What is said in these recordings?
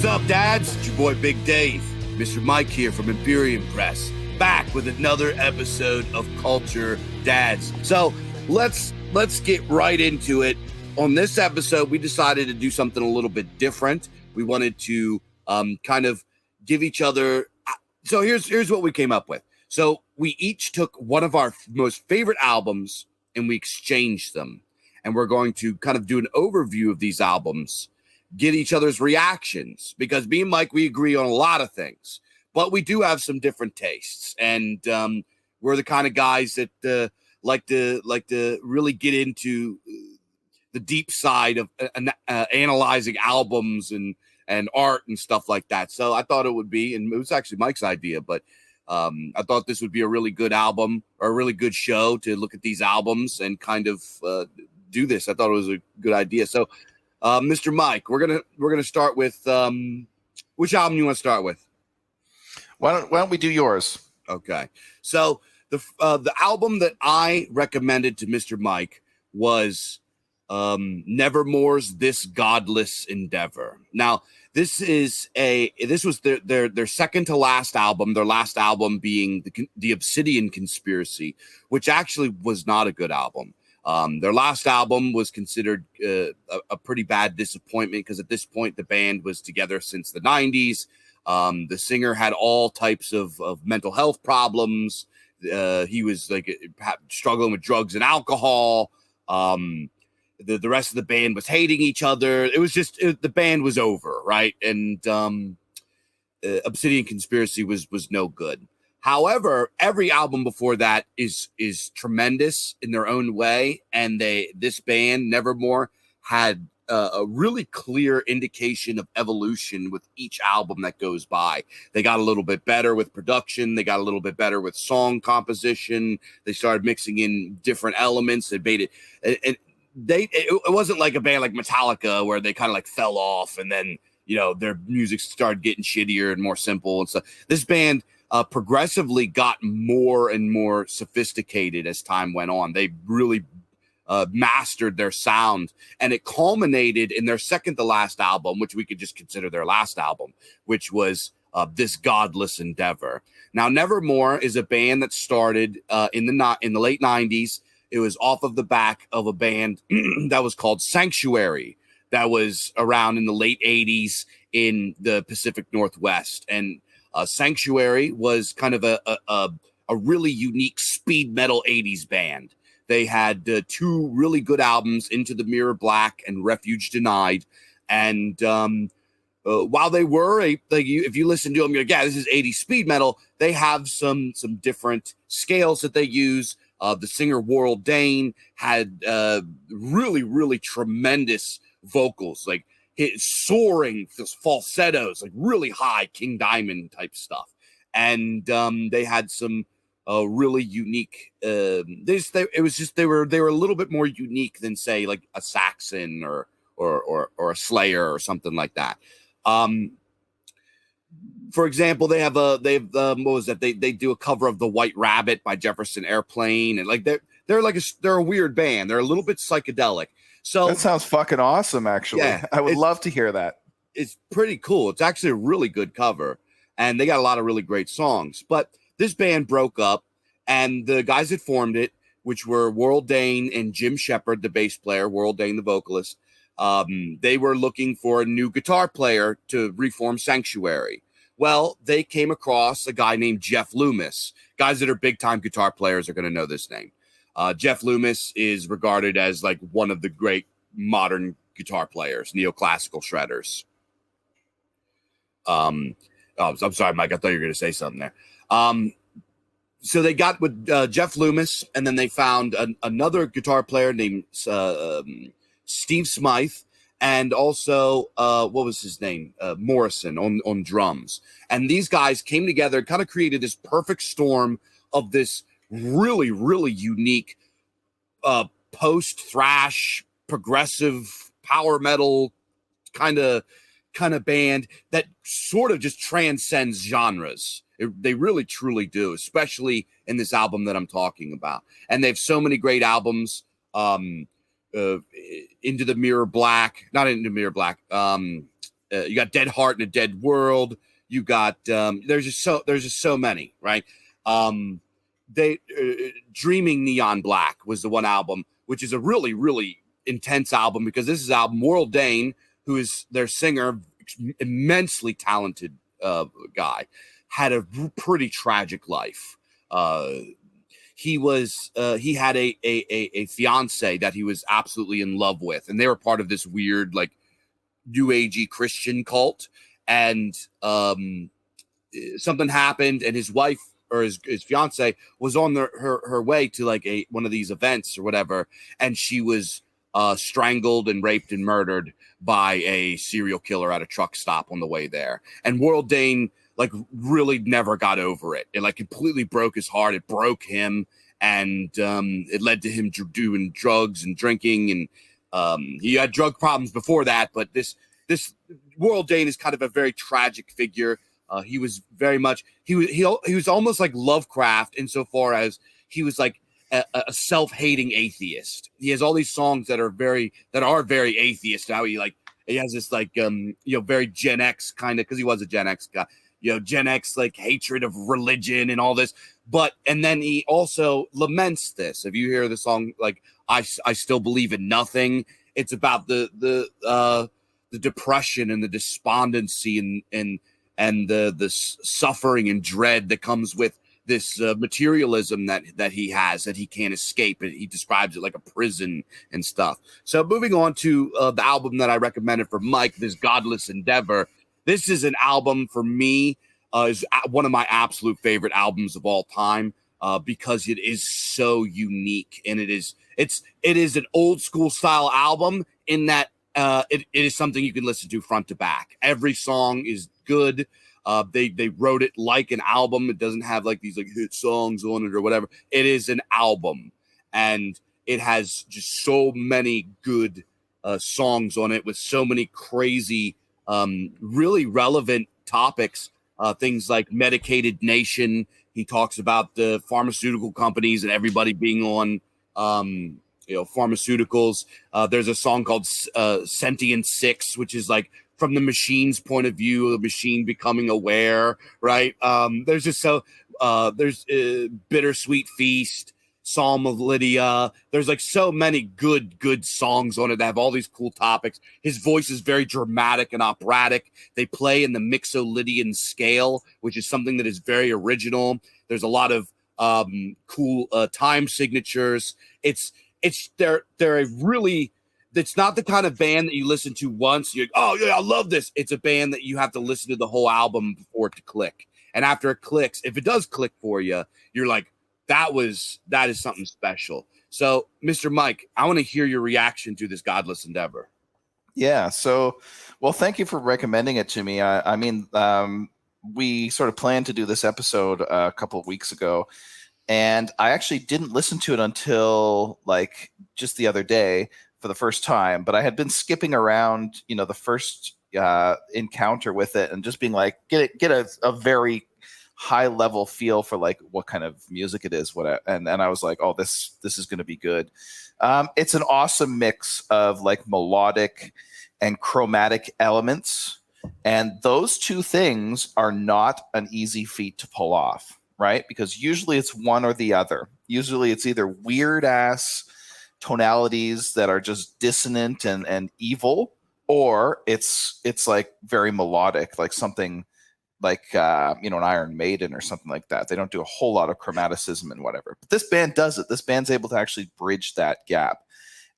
What's up, dads? It's your boy Big Dave. Mr. Mike here from Imperium Press, back with another episode of Culture Dads. So let's get right into it. On this episode, we decided to do something a little bit different. We wanted to kind of give each other. So here's what we came up with. So we each took one of our most favorite albums and we exchanged them. And we're going to kind of do an overview of these albums, get each other's reactions, because me and Mike, we agree on a lot of things, but we do have some different tastes. And we're the kind of guys that like to really get into the deep side of analyzing albums and art and stuff like that. So I thought it would be, and it was actually Mike's idea, but I thought this would be a really good album or a really good show to look at these albums and kind of do this. I thought it was a good idea. So, Mr. Mike, we're gonna start with which album you want to start with? Why don't we do yours? Okay. So the album that I recommended to Mr. Mike was Nevermore's "This Godless Endeavor." Now, this was their second to last album. Their last album being the Obsidian Conspiracy, which actually was not a good album. Their last album was considered a pretty bad disappointment because at this point the band was together since the 90s. The singer had all types of mental health problems. He was like struggling with drugs and alcohol. The rest of the band was hating each other. It was just the band was over, right? And Obsidian Conspiracy was no good. However, every album before that is tremendous in their own way, and this band Nevermore had a really clear indication of evolution with each album that goes by. They got a little bit better with production. They got a little bit better with song composition. They started mixing in different elements. They made it, and it wasn't like a band like Metallica where they kind of like fell off and then their music started getting shittier and more simple and stuff. This band progressively got more and more sophisticated as time went on. They really mastered their sound, and it culminated in their second to last album, which we could just consider their last album, which was This Godless Endeavor. Now, Nevermore is a band that started in the late 90s. It was off of the back of a band that was called Sanctuary, that was around in the late 80s in the Pacific Northwest. And Sanctuary was kind of a really unique speed metal 80s band. They had two really good albums, Into the Mirror Black and Refuge Denied. And while they were if you listen to them, you're like, yeah, this is 80s speed metal. They have some different scales that they use. The singer Warrell Dane had really, really tremendous vocals, like soaring falsettos, like really high King Diamond type stuff. And they had some really unique. They were a little bit more unique than say like a Saxon or a Slayer or something like that. For example, they what was that? They do a cover of The White Rabbit by Jefferson Airplane, and like they're a weird band. They're a little bit psychedelic. So that sounds fucking awesome, actually. Yeah, I would love to hear that. It's pretty cool. It's actually a really good cover, and they got a lot of really great songs. But this band broke up, and the guys that formed it, which were Warrell Dane and Jim Shepard, the bass player, Warrell Dane, the vocalist, they were looking for a new guitar player to reform Sanctuary. Well, they came across a guy named Jeff Loomis. Guys that are big-time guitar players are going to know this name. Jeff Loomis is regarded as like one of the great modern guitar players, neoclassical shredders. I'm sorry, Mike. I thought you were going to say something there. So they got with Jeff Loomis, and then they found another guitar player named Steve Smythe, and also what was his name? Morrison on drums. And these guys came together, kind of created this perfect storm of this really, really unique post-thrash, progressive power metal kind of band that sort of just transcends genres. They really, truly do, especially in this album that I'm talking about. And they have so many great albums. Into the Mirror Black, not Into the Mirror Black. you got Dead Heart in a Dead World. You got there's just so many, right? They Dreaming Neon Black was the one album, which is a really, really intense album, because this is album Moral Dane, who is their singer, immensely talented guy, had a pretty tragic life. He had a fiance that he was absolutely in love with, and they were part of this weird, like, new agey Christian cult. And something happened, and his wife, or his fiance, was on her way to like one of these events or whatever, and she was strangled and raped and murdered by a serial killer at a truck stop on the way there. And World Dane like really never got over it. It like completely broke his heart. It broke him, and it led to him doing drugs and drinking, and he had drug problems before that. But this World Dane is kind of a very tragic figure. He was very much he was almost like Lovecraft, insofar as he was like a self-hating atheist. He has all these songs that are very atheist. Now he has this like very Gen X kind of, because he was a Gen X guy. Gen X like hatred of religion and all this. And then he also laments this. If you hear the song like I Still Believe in Nothing, it's about the depression and the despondency and the suffering and dread that comes with this materialism that he has, that he can't escape. He describes it like a prison and stuff. So moving on to the album that I recommended for Mike, this Godless Endeavor. This is an album for me, is one of my absolute favorite albums of all time, because it is so unique, and it is an old school style album in that it is something you can listen to front to back. Every song is good. They wrote it like an album. It doesn't have like these like hit songs on it or whatever. It is an album, and it has just so many good songs on it with so many crazy, really relevant topics. Things like Medicated Nation. He talks about the pharmaceutical companies and everybody being on pharmaceuticals. There's a song called Sentient Six, which is like from the machine's point of view, the machine becoming aware, right? There's just there's Bittersweet Feast, Psalm of Lydia. There's like so many good songs on it that have all these cool topics. His voice is very dramatic and operatic. They play in the Mixolydian scale, which is something that is very original. There's a lot of cool time signatures. They're a really, it's not the kind of band that you listen to once, you're like, oh yeah, I love this. It's a band that you have to listen to the whole album before it to click. And after it clicks, if it does click for you, you're like, that is something special. So, Mr. Mike, I want to hear your reaction to this Godless Endeavor. Yeah. So, well, thank you for recommending it to me. I mean, we sort of planned to do this episode a couple of weeks ago, and I actually didn't listen to it until like just the other day for the first time. But I had been skipping around, the first encounter with it, and just being like, get a very high level feel for like what kind of music it is. And I was like, oh, this is going to be good. It's an awesome mix of like melodic and chromatic elements, and those two things are not an easy feat to pull off, right? Because usually it's one or the other. Usually it's either weird ass tonalities that are just dissonant and evil, or it's like very melodic, like something like an Iron Maiden or something like that. They don't do a whole lot of chromaticism and whatever. But this band does it. This band's able to actually bridge that gap.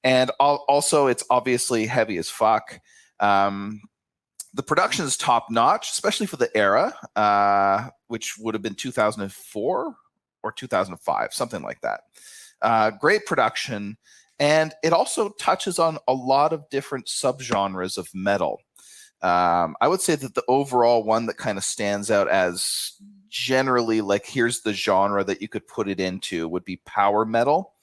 And also, it's obviously heavy as fuck. The production is top notch, especially for the era, which would have been 2004 or 2005, something like that. Great production. And it also touches on a lot of different subgenres of metal. I would say that the overall one that kind of stands out as generally like, here's the genre that you could put it into, would be power metal.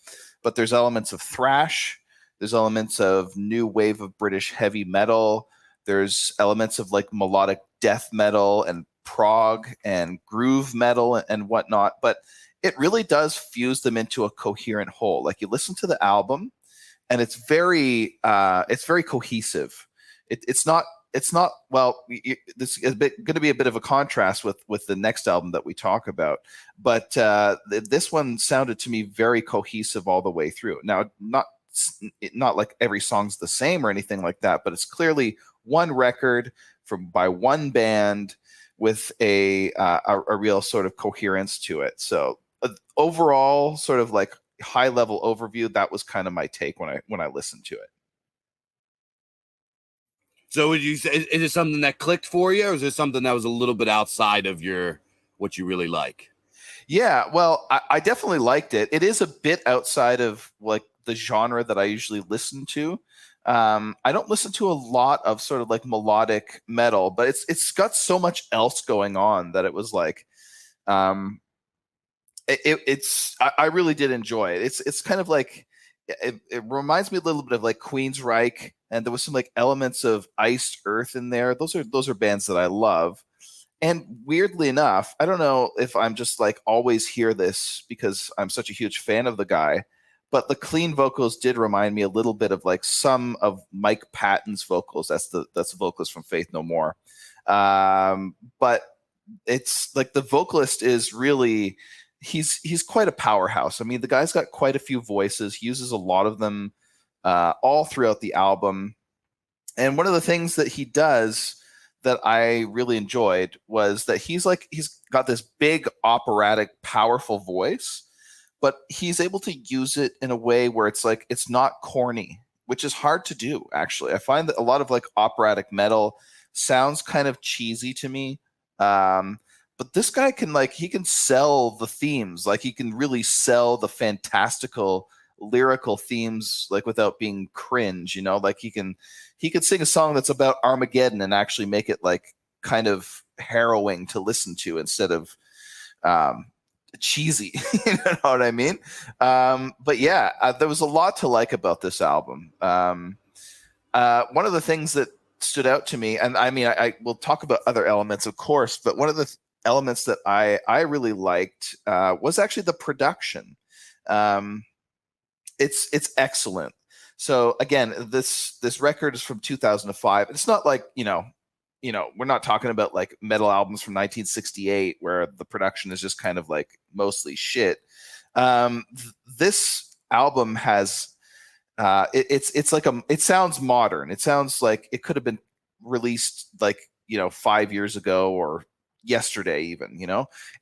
But there's elements of thrash. There's elements of new wave of British heavy metal. There's elements of like melodic death metal and prog and groove metal and whatnot. But it really does fuse them into a coherent whole. Like, you listen to the album and it's very cohesive. It's not it's not, well, this is going to be a bit of a contrast with the next album that we talk about, but this one sounded to me very cohesive all the way through. Now, not like every song's the same or anything like that, but it's clearly one record by one band with a real sort of coherence to it. So overall, sort of like high level overview, that was kind of my take when I listened to it. So would you say, is it something that clicked for you, or is it something that was a little bit outside of what you really like? Yeah, well, I definitely liked it. It is a bit outside of like the genre that I usually listen to. I don't listen to a lot of sort of like melodic metal, but it's got so much else going on that it was like, I really did enjoy it. It's kind of like it reminds me a little bit of like Queensryche, and there was some like elements of Iced Earth in there. Those are bands that I love. And weirdly enough, I don't know if I'm just like always hear this because I'm such a huge fan of the guy, but the clean vocals did remind me a little bit of like some of Mike Patton's vocals. That's the vocalist from Faith No More. But it's like the vocalist is really he's quite a powerhouse. I mean, the guy's got quite a few voices. He uses a lot of them all throughout the album. And one of the things that he does that I really enjoyed was that he's got this big operatic, powerful voice, but he's able to use it in a way where it's like it's not corny, which is hard to do, actually. I find that a lot of like operatic metal sounds kind of cheesy to me. But this guy he can sell the themes. Like he can really sell the fantastical lyrical themes like without being cringe, you know, like he could sing a song that's about Armageddon and actually make it like kind of harrowing to listen to instead of cheesy. You know what I mean? But yeah, there was a lot to like about this album. One of the things that stood out to me, and I mean, I will talk about other elements, of course, but one of the elements that I really liked was actually the production. It's excellent. So again, this record is from 2005. It's not like, we're not talking about like metal albums from 1968 where the production is just kind of like mostly shit. This album has it's like it sounds modern. It sounds like it could have been released like 5 years ago or yesterday even.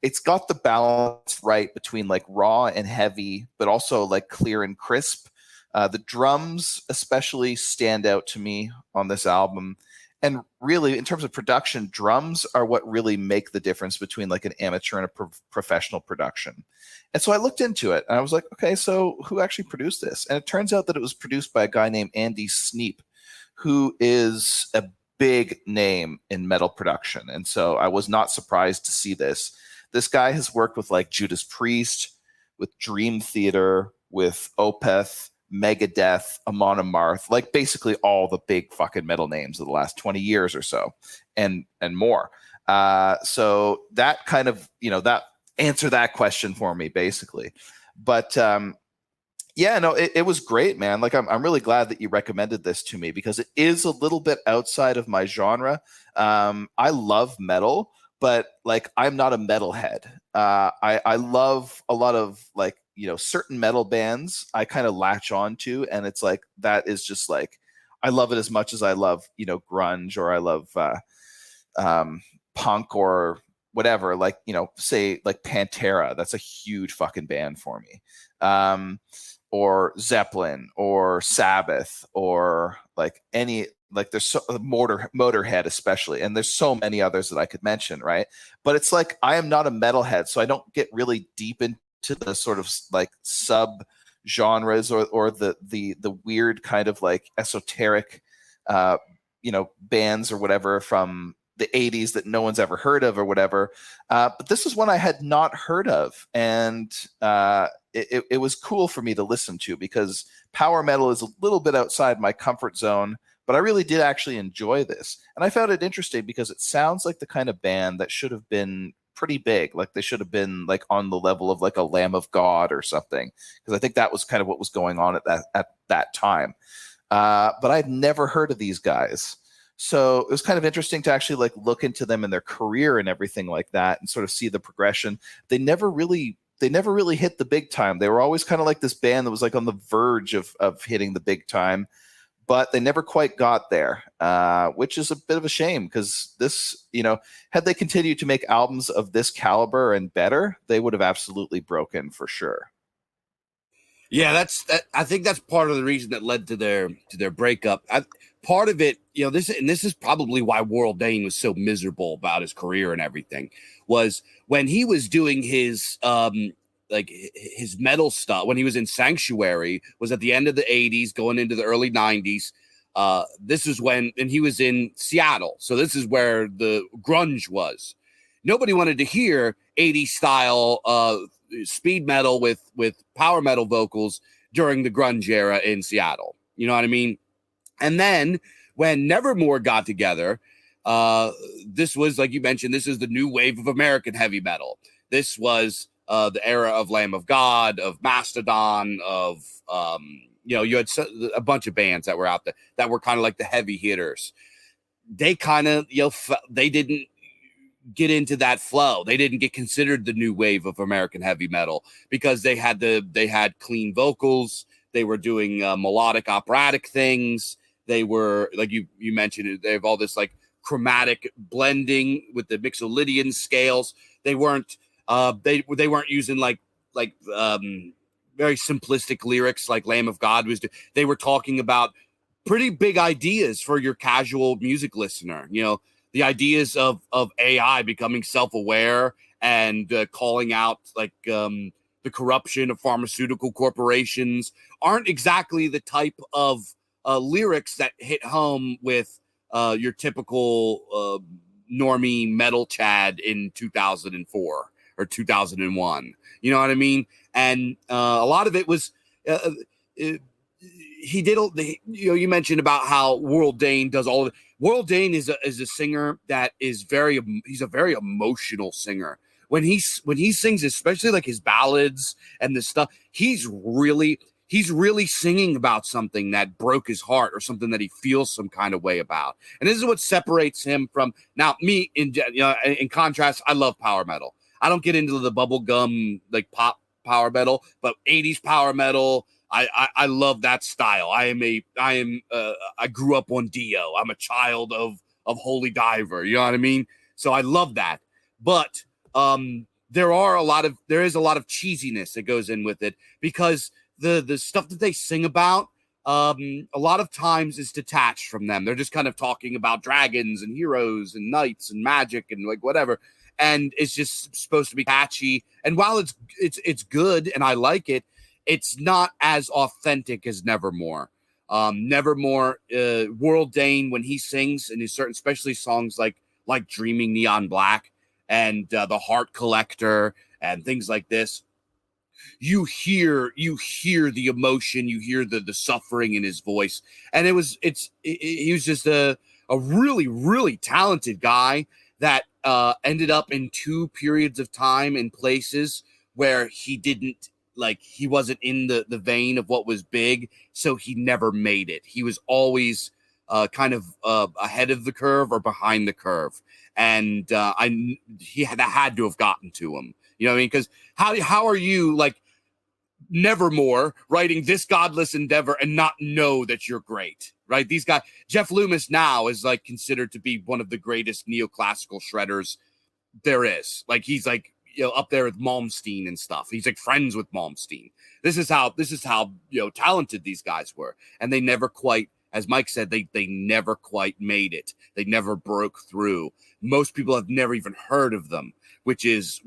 It's got the balance right between like raw and heavy, but also like clear and crisp. The drums especially stand out to me on this album. And really, in terms of production, drums are what really make the difference between like an amateur and a professional production. And so I looked into it and I was like, okay, so who actually produced this? And it turns out that it was produced by a guy named Andy Sneap, who is a big name in metal production. And so I was not surprised to see this. This guy has worked with like Judas Priest, with Dream Theater, with Opeth, Megadeth, Amon Amarth, like basically all the big fucking metal names of the last 20 years or so, and more. So that kind of, that answer that question for me basically. But yeah, no, it was great, man. Like I'm really glad that you recommended this to me because it is a little bit outside of my genre. I love metal, but like I'm not a metalhead. I love a lot of like certain metal bands I kind of latch on to, and it's like that is just like I love it as much as I love grunge or I love punk or whatever. Like say like Pantera, that's a huge fucking band for me. Or Zeppelin or Sabbath or like any like there's Motorhead especially, and there's so many others that I could mention, right? But it's like I am not a metalhead, so I don't get really deep into the sort of like sub genres or the weird kind of like esoteric bands or whatever from the 80s that no one's ever heard of or whatever. But this is one I had not heard of, and it was cool for me to listen to because power metal is a little bit outside my comfort zone, but I really did actually enjoy this. And I found it interesting because it sounds like the kind of band that should have been pretty big. Like they should have been like on the level of like a Lamb of God or something. Because I think that was kind of what was going on at that time. But I'd never heard of these guys. So it was kind of interesting to actually like look into them and their career and everything like that, and sort of see the progression. They never really hit the big time. They were always kind of like this band that was like on the verge of hitting the big time, but they never quite got there, which is a bit of a shame, because this, had they continued to make albums of this caliber and better, they would have absolutely broken for sure. Yeah, I think that's part of the reason that led to their breakup. Part of it, this is probably why World Dane was so miserable about his career and everything, was when he was doing his like his metal stuff, when he was in Sanctuary, was at the end of the 80s going into the early 90s. This is when, and he was in Seattle, so this is where the grunge was. Nobody wanted to hear 80s style speed metal with power metal vocals during the grunge era in Seattle. You know what I mean? And then when Nevermore got together, this was, like you mentioned, this is the new wave of American heavy metal. This was the era of Lamb of God, of Mastodon, of you had a bunch of bands that were out there that were kind of like the heavy hitters. They kind of they didn't get into that flow. They didn't get considered the new wave of American heavy metal because they had clean vocals. They were doing melodic operatic things. They were, like you mentioned, they have all this like chromatic blending with the Mixolydian scales. They weren't they weren't using like very simplistic lyrics like Lamb of God was. They were talking about pretty big ideas for your casual music listener. The ideas of AI becoming self-aware and calling out like the corruption of pharmaceutical corporations aren't exactly the type of lyrics that hit home with your typical normie metal Chad in 2004 or 2001. You know what I mean? And a lot of it was he did. You mentioned about how World Dane does all of it. World Dane is a singer that is he's a very emotional singer. When he sings, especially like his ballads and this stuff, he's really singing about something that broke his heart or something that he feels some kind of way about. And this is what separates him from me. In contrast, I love power metal. I don't get into the bubblegum like pop power metal, but 80s power metal, I love that style. I grew up on Dio. I'm a child of Holy Diver. You know what I mean? So I love that. But there is a lot of cheesiness that goes in with it, because the stuff that they sing about a lot of times is detached from them. They're just kind of talking about dragons and heroes and knights and magic and like whatever. And it's just supposed to be catchy. And while it's good and I like it, it's not as authentic as Nevermore. Nevermore, World Dane, when he sings in his certain, especially songs like Dreaming Neon Black and The Heart Collector and things like this, you hear the emotion, you hear the suffering in his voice. And he was just a really, really talented guy that ended up in two periods of time and places where he wasn't in the vein of what was big, so he never made it. He was always kind of ahead of the curve or behind the curve, and that had to have gotten to him. You know what I mean? Because how are you like Nevermore writing this godless endeavor and not know that you're great, right? These guys, Jeff Loomis now is like considered to be one of the greatest neoclassical shredders there is. Like he's like up there with Malmsteen and stuff. He's like friends with Malmsteen. This is how talented these guys were, and they never quite, as Mike said, they never quite made it. They never broke through. Most people have never even heard of them, which is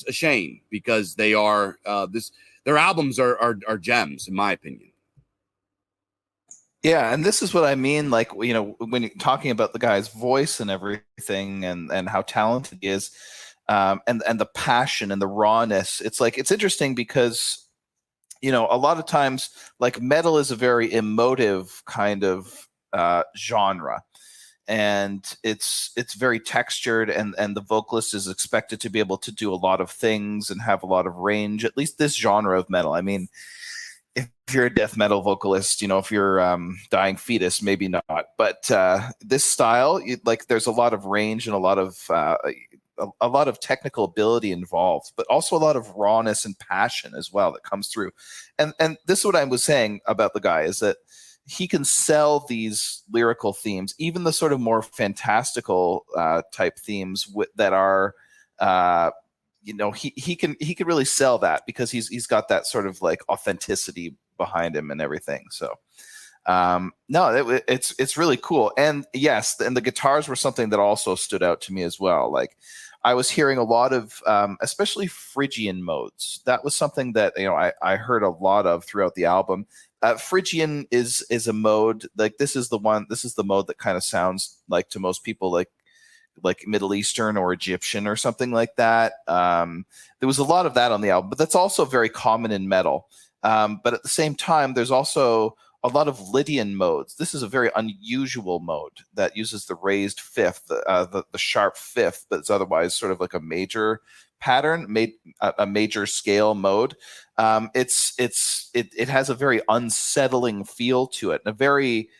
a shame, because they are their albums are gems in my opinion. Yeah, and this is what I mean, like, when you're talking about the guy's voice and everything, and how talented he is, and the passion and the rawness. It's like, it's interesting because a lot of times, like, metal is a very emotive kind of genre, and it's very textured, and the vocalist is expected to be able to do a lot of things and have a lot of range. At least this genre of metal. I mean, if you're a death metal vocalist, if you're dying fetus, maybe not. But this style, like, there's a lot of range and a lot of technical ability involved, but also a lot of rawness and passion as well that comes through. And this is what I was saying about the guy, is that he can sell these lyrical themes, even the sort of more fantastical type themes that are. He can really sell that, because he's got that sort of like authenticity behind him and everything. So no, it's really cool. And yes, and the guitars were something that also stood out to me as well. Like, I was hearing a lot of especially Phrygian modes. That was something that I heard a lot of throughout the album. Phrygian is a mode, like, this is the mode that kind of sounds like, to most people, like Middle Eastern or Egyptian or something like that. There was a lot of that on the album, but that's also very common in metal. But at the same time, there's also a lot of Lydian modes. This is a very unusual mode that uses the raised fifth, the sharp fifth, but it's otherwise sort of like a major pattern, a major scale mode. It has a very unsettling feel to it, and a very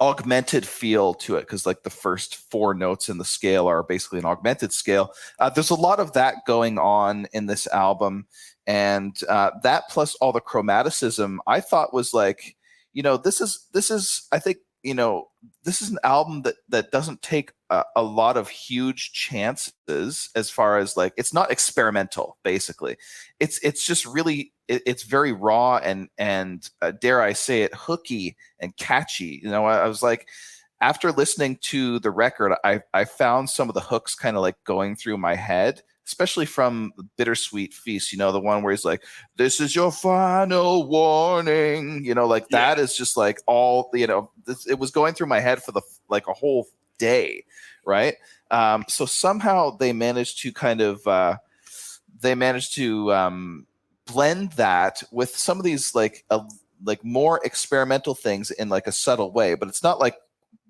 augmented feel to it, because like the first four notes in the scale are basically an augmented scale. There's a lot of that going on in this album, and that plus all the chromaticism, I thought was like, this is I think this is an album that doesn't take a lot of huge chances, as far as, like, it's not experimental. Basically, it's just really, it's very raw and dare I say it, hooky and catchy. I was like, after listening to the record, I found some of the hooks kind of like going through my head, especially from Bittersweet Feast, the one where he's like, "This is your final warning," like, that is just like all, it was going through my head for like a whole day, right? So somehow they managed to kind of blend that with some of these like more experimental things in like a subtle way, but it's not like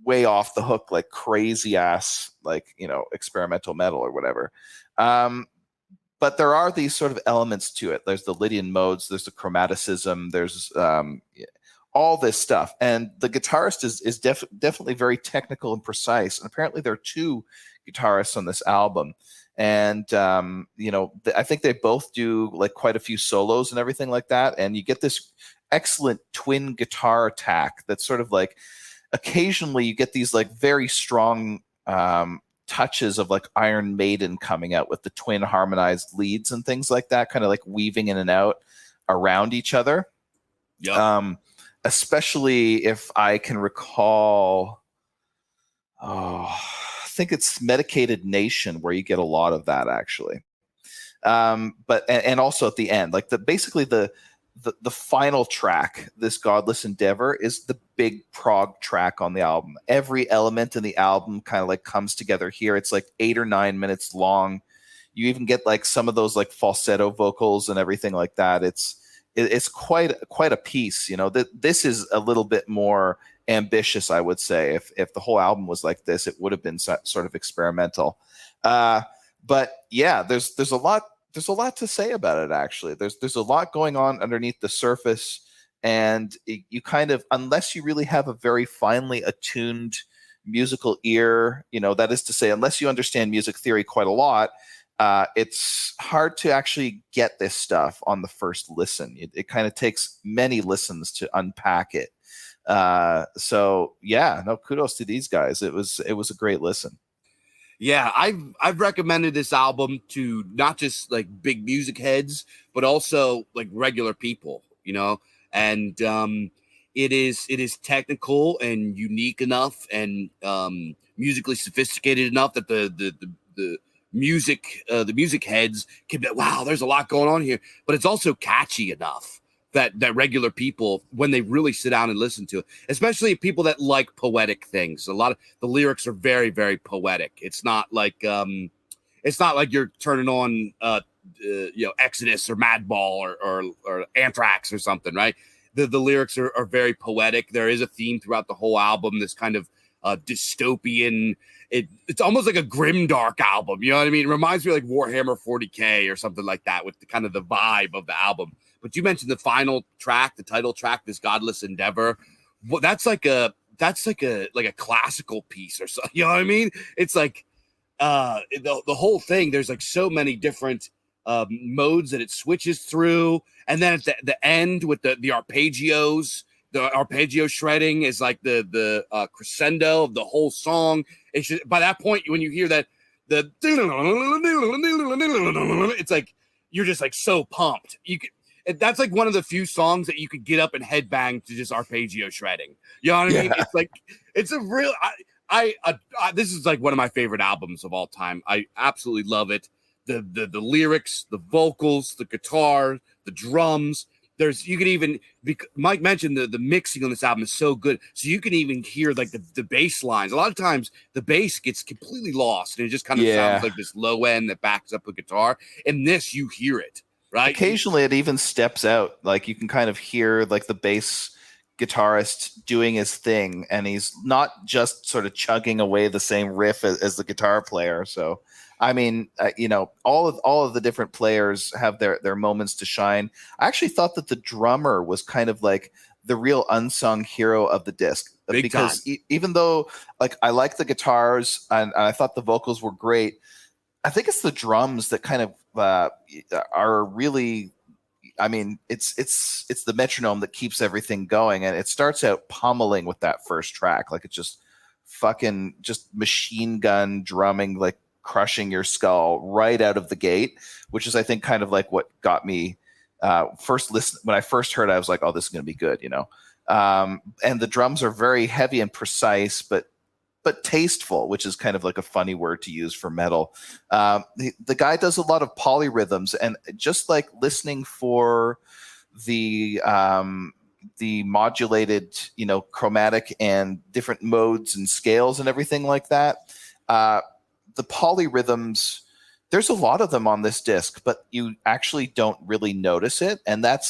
way off the hook, like crazy ass, like, experimental metal or whatever. But there are these sort of elements to it. There's the Lydian modes, there's the chromaticism, there's all this stuff. And the guitarist is definitely very technical and precise. And apparently there are two guitarists on this album. And, I think they both do like quite a few solos and everything like that. And you get this excellent twin guitar attack that's sort of like, occasionally you get these like very strong touches of like Iron Maiden coming out with the twin harmonized leads and things like that, kind of like weaving in and out around each other. Yeah. Especially if I can recall, I think it's Medicated Nation, where you get a lot of that, actually. But and also at the end, like basically the final track, this Godless Endeavor, is the big prog track on the album. Every element in the album kind of like comes together here. It's like 8 or 9 minutes long. You even get like some of those like falsetto vocals and everything like that. It's quite a piece. This is a little bit more ambitious, I would say. If the whole album was like this, it would have been sort of experimental. But yeah, there's a lot to say about it, actually. There's a lot going on underneath the surface, and you kind of, unless you really have a very finely attuned musical ear, that is to say, unless you understand music theory quite a lot, it's hard to actually get this stuff on the first listen. It kind of takes many listens to unpack it. So yeah, no, kudos to these guys. It was a great listen. Yeah, I've recommended this album to not just like big music heads, but also like regular people, and it is technical and unique enough, and musically sophisticated enough that the music heads can be, wow, there's a lot going on here, but it's also catchy enough that regular people, when they really sit down and listen to it, especially people that like poetic things, a lot of the lyrics are very, very poetic. It's not like you're turning on Exodus or Madball or Anthrax or something, right? The lyrics are very poetic. There is a theme throughout the whole album, this kind of dystopian. It's almost like a grimdark album. You know what I mean? It reminds me of like Warhammer 40K or something like that with the kind of the vibe of the album. But you mentioned the final track, the title track, this Godless Endeavor. Well, that's like a classical piece or something. You know what I mean? It's like the whole thing. There's like so many different modes that it switches through, and then at the end with the arpeggios. The arpeggio shredding is like the crescendo of the whole song. It's just, by that point, when you hear that, it's like you're just like so pumped. That's like one of the few songs that you could get up and headbang to just arpeggio shredding. You know what I mean? It's like it's a real. This is like one of my favorite albums of all time. I absolutely love it. The lyrics, the vocals, the guitar, the drums. You can even, Mike mentioned the mixing on this album is so good, so you can even hear like the bass lines. A lot of times the bass gets completely lost and it just kind of sounds like this low end that backs up a guitar. In this, you hear it, right? Occasionally it even steps out. Like you can kind of hear like the bass guitarist doing his thing, and he's not just sort of chugging away the same riff as the guitar player. So I mean, all of the different players have their moments to shine. I actually thought that the drummer was kind of like the real unsung hero of the disc, because even though like I like the guitars and I thought the vocals were great, I think it's the drums that kind of are really. I mean, it's the metronome that keeps everything going, and it starts out pummeling with that first track, like it's just machine gun drumming, like crushing your skull right out of the gate, which is I think kind of like what got me first listen. When I first heard it, I was like, oh, this is going to be good, and the drums are very heavy and precise, but tasteful, which is kind of like a funny word to use for metal. The guy does a lot of polyrhythms, and just like listening for the modulated, chromatic and different modes and scales and everything like that. The polyrhythms, there's a lot of them on this disc, but you actually don't really notice it. And that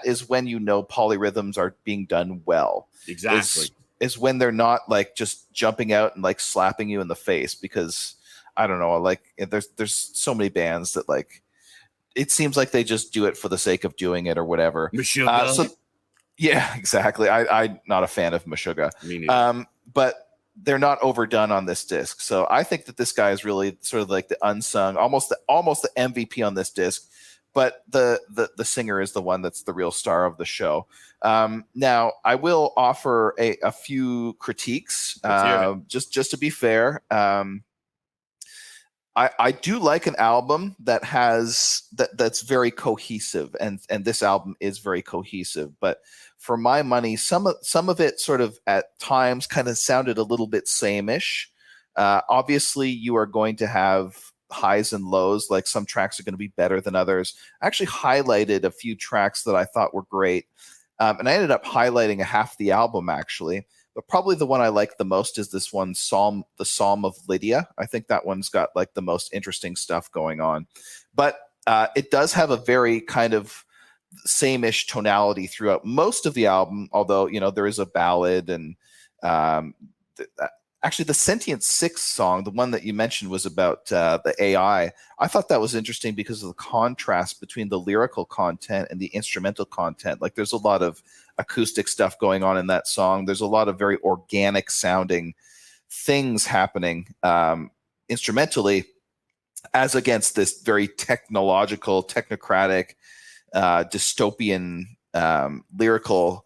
is when polyrhythms are being done well. Exactly. Is when they're not like just jumping out and like slapping you in the face, because I don't know, like there's so many bands that like it seems like they just do it for the sake of doing it or whatever. Meshuggah. Yeah, exactly. I'm not a fan of Meshuggah. Me neither. But they're not overdone on this disc. So I think that this guy is really sort of like the unsung, almost the MVP on this disc. But the singer is the one that's the real star of the show. Now, I will offer a few critiques, just to be fair. I do like an album that's very cohesive, and this album is very cohesive. But for my money, some of it sort of at times kind of sounded a little bit same-ish. Obviously, you are going to have highs and lows. Like some tracks are going to be better than others. I actually highlighted a few tracks that I thought were great, and I ended up highlighting half the album actually. But probably the one I like the most is this one, the Psalm of Lydia. I think that one's got like the most interesting stuff going on. But it does have a very kind of same-ish tonality throughout most of the album, although there is a ballad, and actually the Sentient Six song, the one that you mentioned, was about the AI. I thought that was interesting because of the contrast between the lyrical content and the instrumental content. Like there's a lot of acoustic stuff going on in that song. There's a lot of very organic sounding things happening instrumentally, as against this very technocratic, dystopian lyrical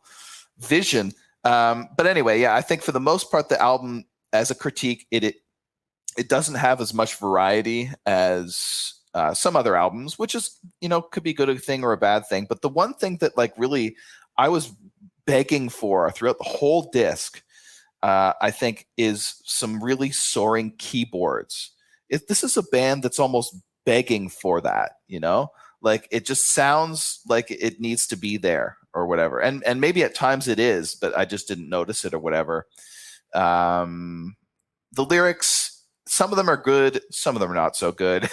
vision. But anyway, yeah, I think for the most part, the album, as a critique, it doesn't have as much variety as some other albums, which is, could be a good thing or a bad thing. But the one thing that like really I was begging for throughout the whole disc, I think, is some really soaring keyboards. This is a band that's almost begging for that, like it just sounds like it needs to be there or whatever. And maybe at times it is, but I just didn't notice it or whatever. The lyrics, some of them are good, some of them are not so good.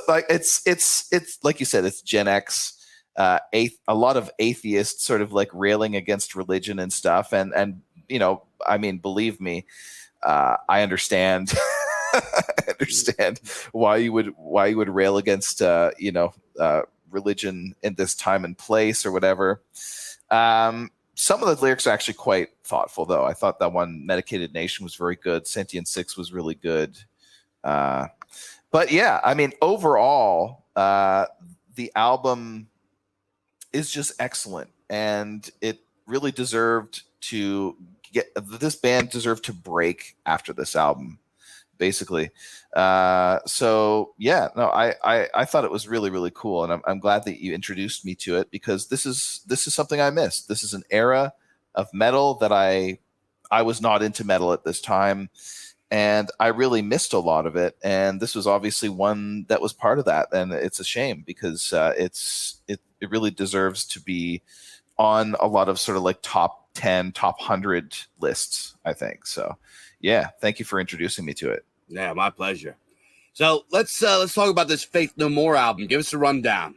Like it's like you said, it's Gen X, a lot of atheists sort of like railing against religion and stuff, and I mean, believe me, I understand. I understand why you would rail against religion in this time and place or whatever. Some of the lyrics are actually quite thoughtful, though. I thought that one, Medicated Nation, was very good. Sentient Six was really good. But yeah, I mean, overall, the album is just excellent, and it really deserved to this band deserved to break after this album, basically. So yeah, no, I thought it was really, really cool, and I'm glad that you introduced me to it, because this is something I missed. This is an era of metal that I was not into metal at this time, and I really missed a lot of it. And this was obviously one that was part of that, and it's a shame, because it really deserves to be on a lot of sort of like top 10, top 100 lists, I think. So yeah, thank you for introducing me to it. Yeah, my pleasure. So let's talk about this Faith No More album. Give us a rundown.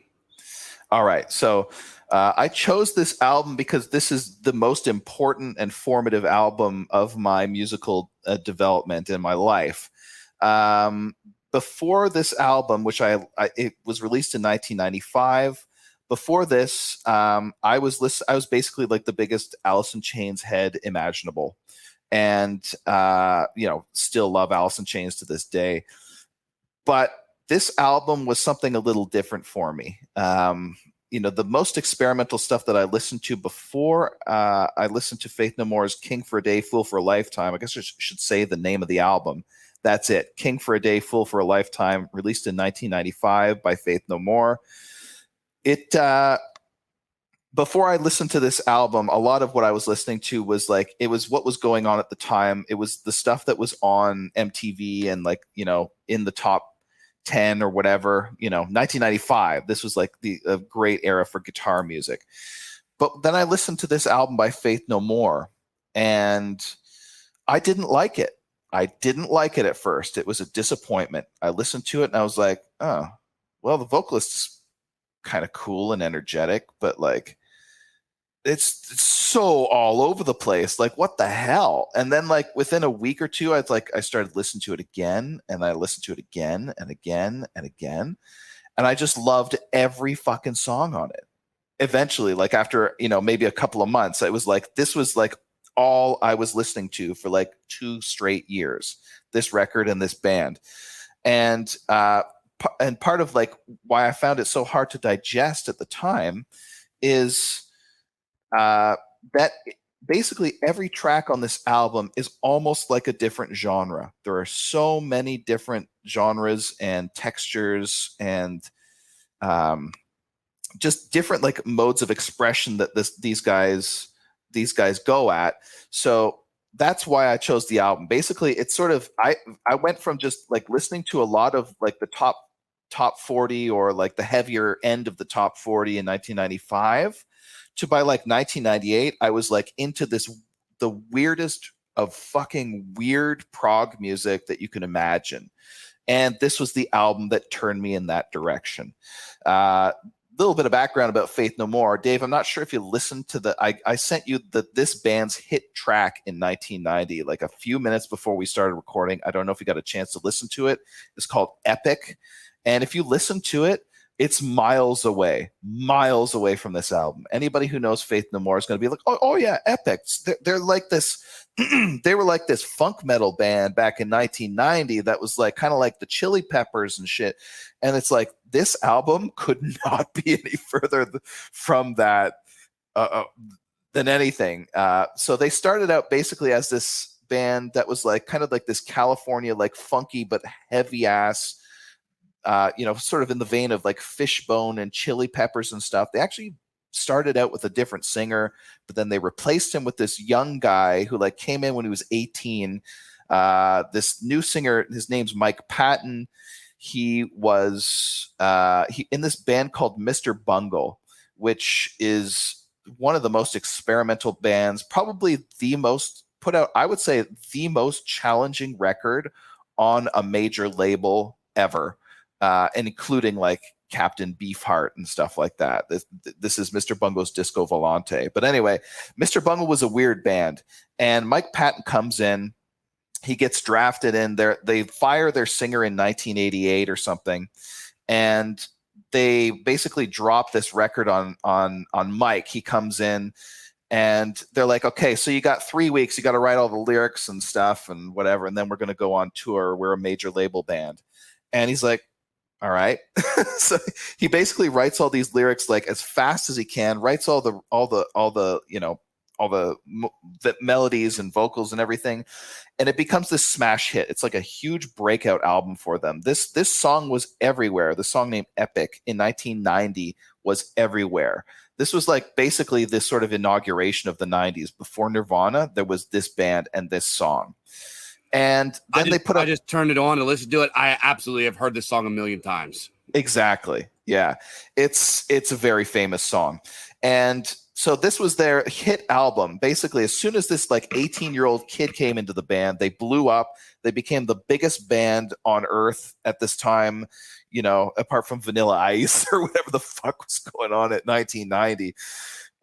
All right. So I chose this album because this is the most important and formative album of my musical development in my life. Before this album, which it was released in 1995. Before this, I was basically like the biggest Alice in Chains head imaginable, and still love Alice in Chains to this day. But this album was something a little different for me. The most experimental stuff that I listened to before I listened to Faith No More's King for a Day, Fool for a Lifetime. I guess I should say the name of the album. That's it. King for a Day, Fool for a Lifetime, released in 1995 by Faith No More. Before I listened to this album, a lot of what I was listening to was like, it was what was going on at the time. It was the stuff that was on MTV and like, in the top 10 or whatever, 1995. This was like a great era for guitar music. But then I listened to this album by Faith No More, and I didn't like it. I didn't like it at first. It was a disappointment. I listened to it and I was like, oh, well, the vocalist is kind of cool and energetic, but like it's so all over the place. Like, what the hell? And then like within a week or two, I started listening to it again, and I listened to it again and again and again, and I just loved every fucking song on it. Eventually, like after maybe a couple of months, it was like this was like all I was listening to for like 2 straight years. This record and this band, and part of like why I found it so hard to digest at the time is that basically every track on this album is almost like a different genre. There are so many different genres and textures and just different like modes of expression that these guys go at. So that's why I chose the album. Basically, it's sort of I went from just like listening to a lot of like the top 40 or like the heavier end of the top 40 in 1995 to by like 1998, I was like into the weirdest of fucking weird prog music that you can imagine. And this was the album that turned me in that direction. Little bit of background about Faith No More. Dave, I'm not sure if you listened to I sent you this band's hit track in 1990, like a few minutes before we started recording. I don't know if you got a chance to listen to it. It's called Epic. And if you listen to it, it's miles away from this album. Anybody who knows Faith No More is going to be like, oh yeah, Epic. They're like this. They were like this funk metal band back in 1990 that was like kind of like the Chili Peppers and shit. And it's like this album could not be any further from that than anything. So they started out basically as this band that was like kind of like this California like funky but heavy ass. Sort of in the vein of like Fishbone and Chili Peppers and stuff. They actually started out with a different singer, but then they replaced him with this young guy who like came in when he was 18. This new singer, his name's Mike Patton. He was in this band called Mr. Bungle, which is one of the most experimental bands, probably the most put out, I would say, the most challenging record on a major label ever. and including like Captain Beefheart and stuff like that. This is Mr. Bungle's Disco Volante. But anyway, Mr. Bungle was a weird band, and Mike Patton comes in. He gets drafted in. They fire their singer in 1988 or something, and they basically drop this record on Mike. He comes in, and they're like, okay, so you got 3 weeks. You got to write all the lyrics and stuff and whatever, and then we're going to go on tour. We're a major label band. And he's like, all right. So he basically writes all these lyrics like as fast as he can, writes all the melodies and vocals and everything, and it becomes this smash hit. It's like a huge breakout album for them. This song was everywhere. The song named Epic in 1990 was everywhere. This was like basically this sort of inauguration of the 90s. Before Nirvana, there was this band and this song. And then I just turned it on to listen to it. I absolutely have heard this song a million times. Exactly. Yeah. It's a very famous song. And so this was their hit album. Basically, as soon as this like 18-year-old kid came into the band, they blew up. They became the biggest band on earth at this time, apart from Vanilla Ice or whatever the fuck was going on at 1990.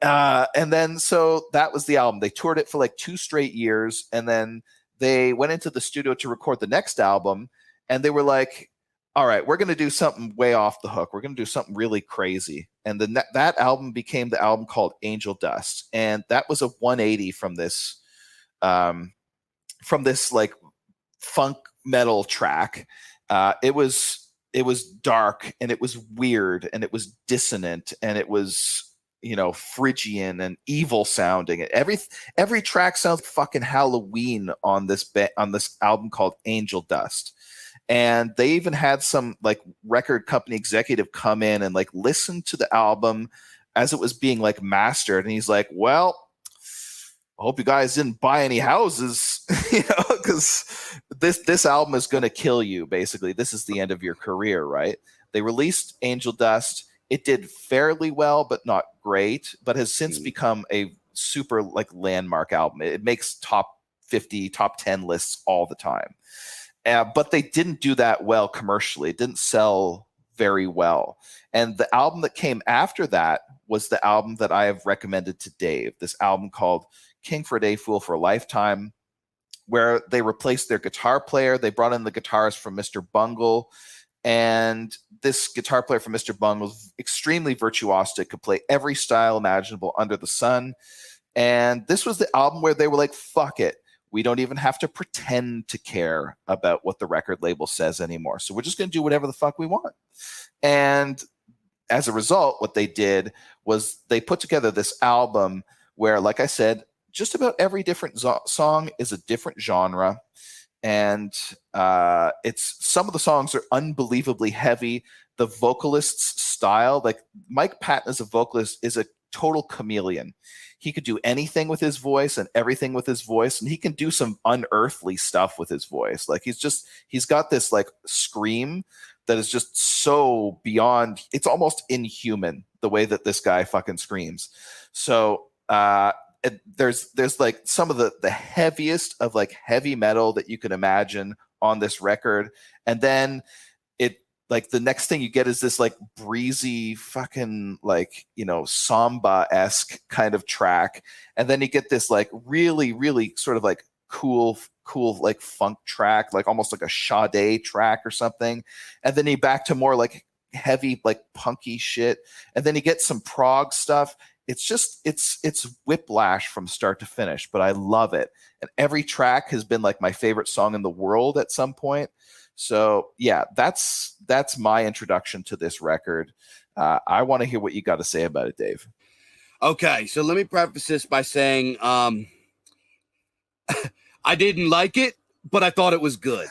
And then so that was the album. They toured it for like 2 straight years, and then they went into the studio to record the next album, and they were like, all right, we're going to do something way off the hook. We're going to do something really crazy. And then that album became the album called Angel Dust. And that was a 180 from this like funk metal track. It was dark, and it was weird, and it was dissonant, and it was Phrygian and evil sounding. Every track sounds fucking Halloween on this album called Angel Dust. And they even had some like record company executive come in and like listen to the album as it was being like mastered, and he's like, well, I hope you guys didn't buy any houses, because this album is going to kill you. Basically, this is the end of your career, right? They released Angel Dust. It did fairly well, but not great, but has since become a super like landmark album. It makes top 50, top 10 lists all the time. But they didn't do that well commercially. It didn't sell very well. And the album that came after that was the album that I have recommended to Dave, this album called King for a Day, Fool for a Lifetime, where they replaced their guitar player. They brought in the guitarist from Mr. Bungle. And this guitar player from Mr. Bungle was extremely virtuosic, could play every style imaginable under the sun. And this was the album where they were like, fuck it. We don't even have to pretend to care about what the record label says anymore. So we're just going to do whatever the fuck we want. And as a result, what they did was they put together this album where, like I said, just about every different song is a different genre. And some of the songs are unbelievably heavy. The vocalist's style, like Mike Patton as a vocalist, is a total chameleon. He could do anything with his voice and everything with his voice, and he can do some unearthly stuff with his voice. Like he's got this like scream that is just so beyond, it's almost inhuman the way that this guy fucking screams. So there's like some of the heaviest of like heavy metal that you can imagine on this record. And then like the next thing you get is this like breezy fucking like, samba-esque kind of track. And then you get this like really, really sort of like cool like funk track, like almost like a Sade track or something. And then you back to more like heavy, like punky shit. And then you get some prog stuff. It's just, it's whiplash from start to finish, but I love it. And every track has been like my favorite song in the world at some point. So yeah, that's my introduction to this record. I want to hear what you got to say about it, Dave. Okay, so let me preface this by saying I didn't like it, but I thought it was good.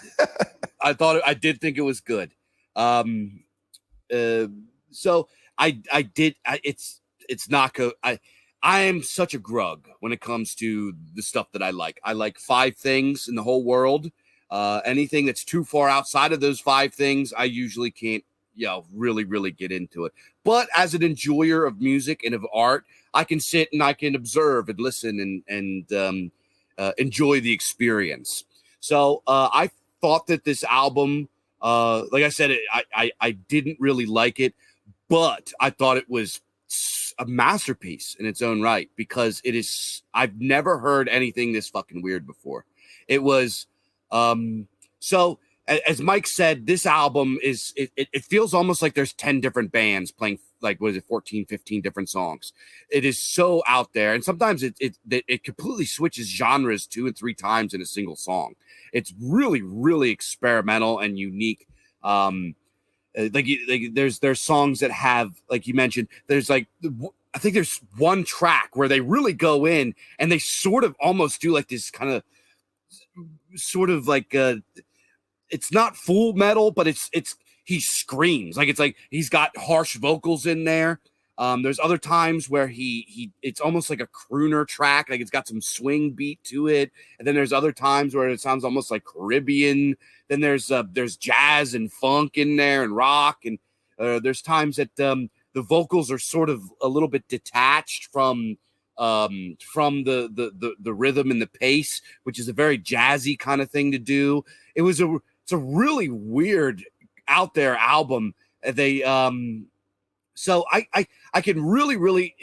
I did think it was good. So it's not good. I am such a grug when it comes to the stuff that I like. I like 5 things in the whole world. Anything that's too far outside of those 5 things, I usually can't, really, really get into it. But as an enjoyer of music and of art, I can sit and I can observe and listen and enjoy the experience. So I thought that this album Like I said, I didn't really like it, but I thought it was a masterpiece in its own right, because it is. I've never heard anything this fucking weird before. It was so. As Mike said, this album is it feels almost like there's 10 different bands playing, like, what is it, 14, 15 different songs. It is so out there, and sometimes it completely switches genres 2 and 3 times in a single song. It's really, really experimental and unique. There's songs that have, like you mentioned, there's like, I think there's one track where they really go in and they sort of almost do like this kind of sort of like it's not full metal, but it's he screams, like, it's like he's got harsh vocals in there. There's other times where he it's almost like a crooner track, like it's got some swing beat to it, and then there's other times where it sounds almost like Caribbean. Then there's jazz and funk in there and rock, and there's times that the vocals are sort of a little bit detached from the rhythm and the pace, which is a very jazzy kind of thing to do. It's a really weird out there album. They so I can really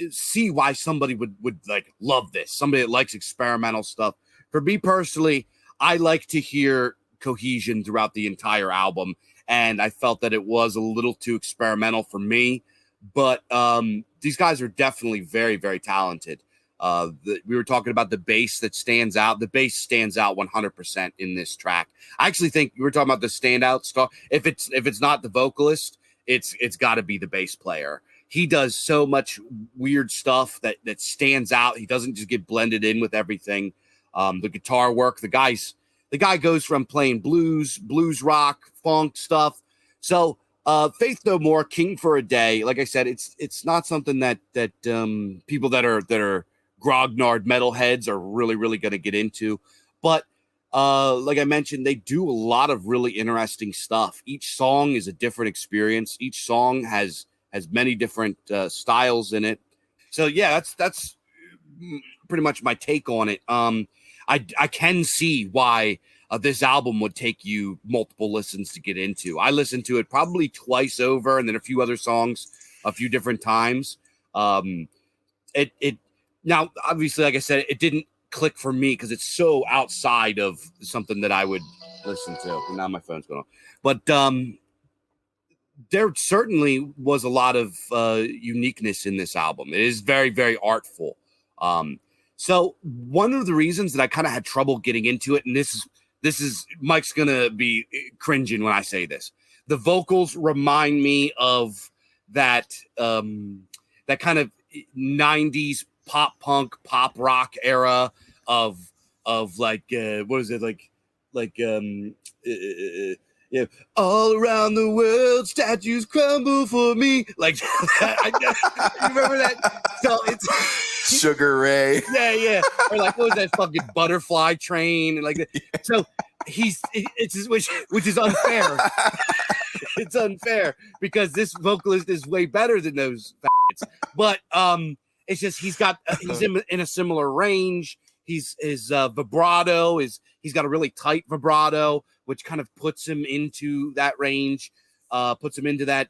see why somebody would like love this. Somebody that likes experimental stuff. For me personally, I like to hear cohesion throughout the entire album, and I felt that it was a little too experimental for me. But these guys are definitely very, very talented. We were talking about the bass that stands out. The bass stands out 100% in this track. I actually think we were talking about the standout star. If it's not the vocalist, it's got to be the bass player. He does so much weird stuff that stands out. He doesn't just get blended in with everything. The guitar work, the guy goes from playing blues rock, funk stuff. So Faith No More, King for a Day. Like I said, it's not something that people that are grognard metalheads are really going to get into. But like I mentioned, they do a lot of really interesting stuff. Each song is a different experience. Each song has many different styles in it. So yeah, that's pretty much my take on it. I can see why this album would take you multiple listens to get into. I listened to it probably twice over, and then a few other songs a few different times. It now, obviously, like I said, it didn't click for me because it's so outside of something that I would listen to. And now my phone's going on. But there certainly was a lot of uniqueness in this album. It is very, very artful. So one of the reasons that I kind of had trouble getting into it, and this is Mike's gonna be cringing when I say this. The vocals remind me of that that kind of 90s pop punk, pop rock era of like what is it, yeah, all around the world, statues crumble for me. Like, you remember that? So it's Sugar Ray. Yeah. Or like, what was that fucking Butterfly Train? And like that. So which is unfair. It's unfair because this vocalist is way better than those faggots. But it's just he's in a similar range. His vibrato he's got a really tight vibrato, which kind of puts him into that range, puts him into that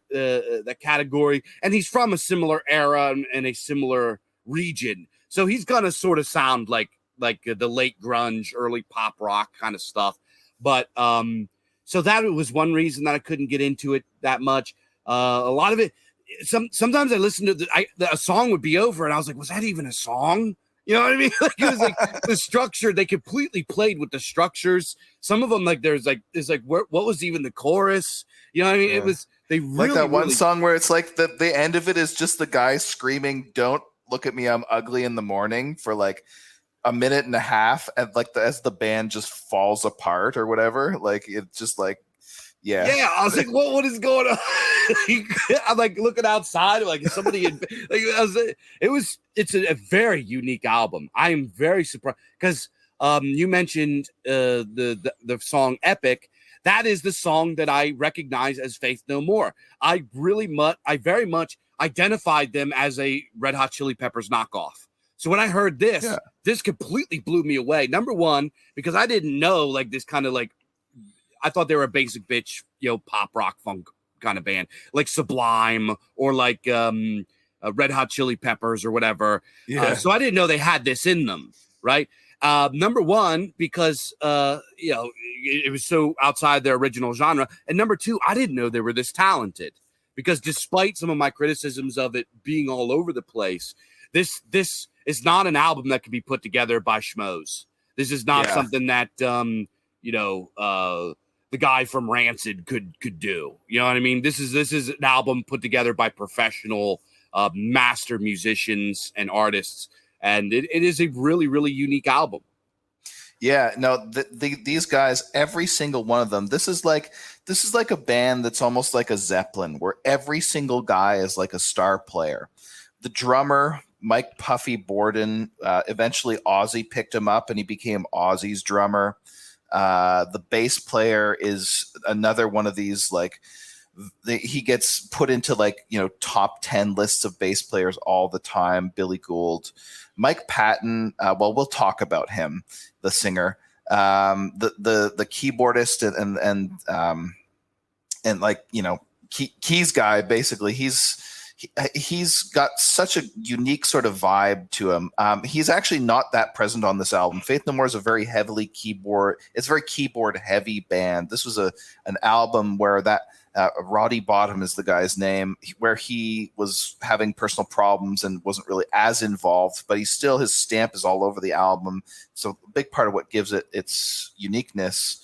category. And he's from a similar era and a similar region, so he's gonna sort of sound like the late grunge, early pop rock kind of stuff. But so that was one reason that I couldn't get into it that much. A lot of it, sometimes I listened to a song would be over, and I was like, was that even a song? You know what I mean? Like, it was like the structure. They completely played with the structures. Some of them, like, there's like what was even the chorus? You know what I mean? Yeah. It was they really, like that one song where it's like the end of it is just the guy screaming, "Don't look at me, I'm ugly" in the morning for like a minute and a half, and like as the band just falls apart or whatever. Like it's just like, yeah. I was like, what is going on? I'm like looking outside, like somebody had, like it's a very unique album. I am very surprised because you mentioned the song Epic. That is the song that I recognize as Faith No More. I very much identified them as a Red Hot Chili Peppers knockoff. So when I heard this, this completely blew me away. Number one, because I didn't know like this kind of like, I thought they were a basic bitch, pop rock funk kind of band, like Sublime or like Red Hot Chili Peppers or whatever. Yeah. So I didn't know they had this in them, right? Number one, because it was so outside their original genre, and number two, I didn't know they were this talented. Because despite some of my criticisms of it being all over the place, this is not an album that can be put together by schmoes. This is not something that the guy from Rancid could do. You know what I mean? This is an album put together by professional master musicians and artists, and it is a really, really unique album. Yeah, no, these guys, every single one of them, this is like a band that's almost like a Zeppelin, where every single guy is like a star player. The drummer, Mike Puffy Borden, eventually Ozzy picked him up and he became Ozzy's drummer. The bass player is another one of these, like, he gets put into top 10 lists of bass players all the time. Billy Gould. Mike Patton, we'll talk about him, the singer, the keyboardist and keys guy. Basically, he's got such a unique sort of vibe to him. He's actually not that present on this album. Faith No More is a very heavily keyboard. It's a very keyboard heavy band. This was an album where Roddy Bottom is the guy's name, where he was having personal problems and wasn't really as involved, but his stamp is all over the album. So a big part of what gives it its uniqueness.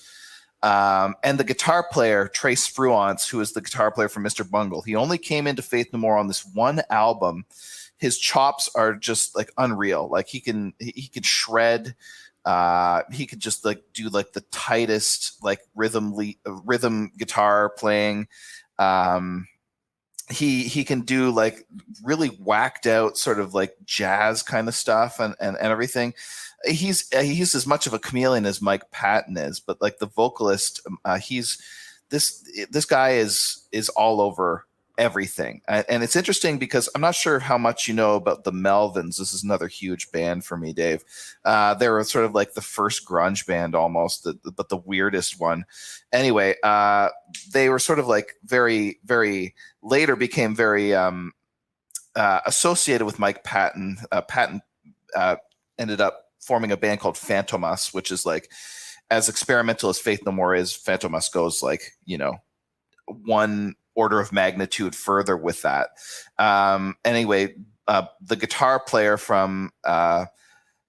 And the guitar player, Trace Fruance, who is the guitar player for Mr. Bungle, he only came into Faith No More on this one album. His chops are just like unreal. Like he can shred. He could just do the tightest rhythm guitar playing. He can do really whacked out sort of jazz kind of stuff and everything. He's as much of a chameleon as Mike Patton is, but the vocalist, this guy is all over everything. And it's interesting because I'm not sure how much you know about the Melvins. This is another huge band for me, Dave. They were sort of like the first grunge band almost, but the weirdest one. Anyway, they were sort of very, very later became very associated with Mike Patton. Patton ended up forming a band called Fantomas, which is as experimental as Faith No More is, Fantomas goes one order of magnitude further with that. Anyway, the guitar player from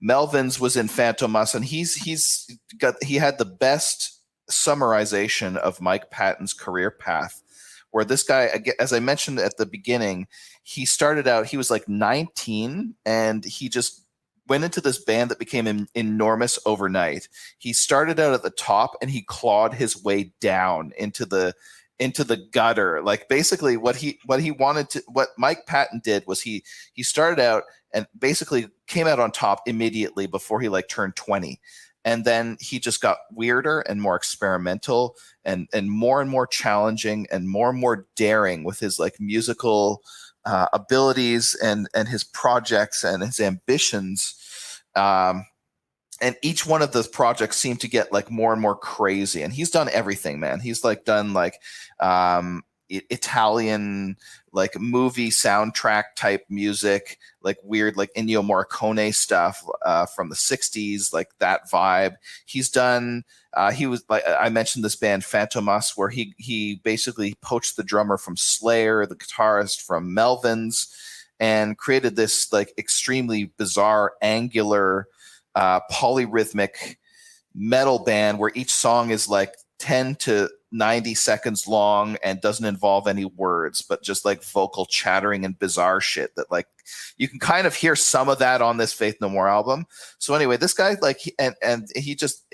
Melvins was in Fantomas, and he had the best summarization of Mike Patton's career path, where this guy, as I mentioned at the beginning, he started out, he was 19, and he just went into this band that became enormous overnight. He started out at the top and he clawed his way down into the gutter. Basically what Mike Patton did was he started out and basically came out on top immediately before he turned 20. And then he just got weirder and more experimental and more challenging and more daring with his musical abilities and his projects and his ambitions. And each one of those projects seemed to get more and more crazy. And he's done everything, man. He's done Italian movie soundtrack type music, weird Ennio Morricone stuff from the 60s, that vibe. He's done he was I mentioned this band Fantomas, where he basically poached the drummer from Slayer, the guitarist from Melvins, and created this extremely bizarre, angular, polyrhythmic metal band where each song is 10 to 90 seconds long and doesn't involve any words, but just vocal chattering and bizarre shit that you can kind of hear some of that on this Faith No More album. So anyway, this guy he just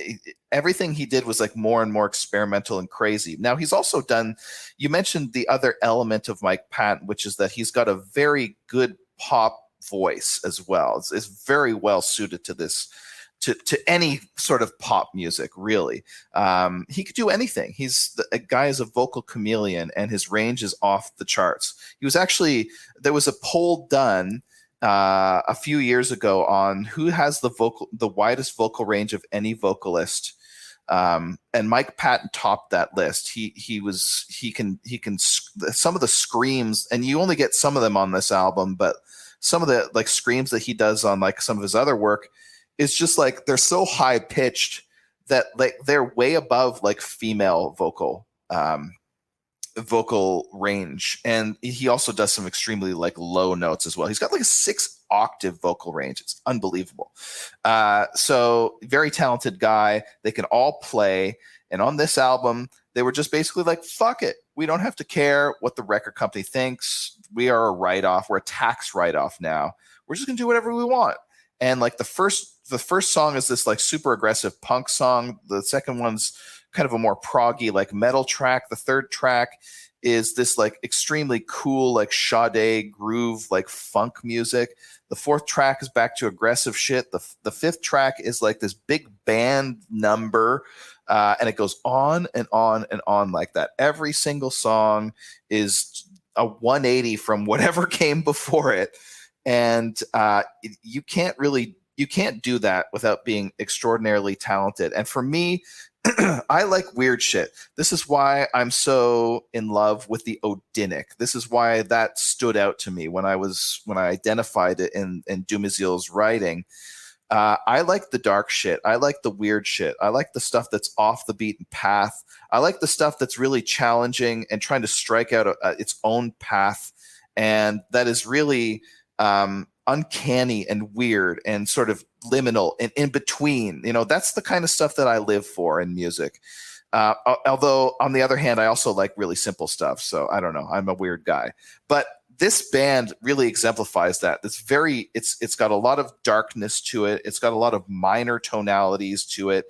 everything he did was more and more experimental and crazy. Now he's also done, you mentioned the other element of Mike Patton, which is that he's got a very good pop voice as well. It's very well suited to this, to any sort of pop music, really. He could do anything. A guy is a vocal chameleon, and his range is off the charts. There was a poll done a few years ago on who has the widest vocal range of any vocalist And Mike Patton topped that list. Some of the screams, and you only get some of them on this album, but some of the like screams that he does on like some of his other work is just like they're so high pitched that like they're way above like female vocal range. And he also does some extremely like low notes as well. He's got like a 6-octave vocal range. It's unbelievable. So very talented guy. They can all play. And on this album, they were just basically like, fuck it. We don't have to care what the record company thinks. We are a write-off. We're a tax write-off now. We're just gonna do whatever we want. And like the first song is this like super aggressive punk song. The second one's kind of a more proggy like metal track. The third track is this like extremely cool like Sade groove like funk music. The fourth track is back to aggressive shit. The fifth track is like this big band number, and it goes on and on and on like that. Every single song is a 180 from whatever came before it, and you can't do that without being extraordinarily talented. And for me, I like weird shit. This is why I'm so in love with the Odinic. This is why that stood out to me when I identified it in Dumézil's writing. I like the dark shit. I like the weird shit. I like the stuff that's off the beaten path. I like the stuff that's really challenging and trying to strike out its own path, and that is really uncanny and weird and sort of liminal and in between. That's the kind of stuff that I live for in music. Although on the other hand, I also like really simple stuff. So I don't know. I'm a weird guy, but this band really exemplifies that. It's got a lot of darkness to it. It's got a lot of minor tonalities to it.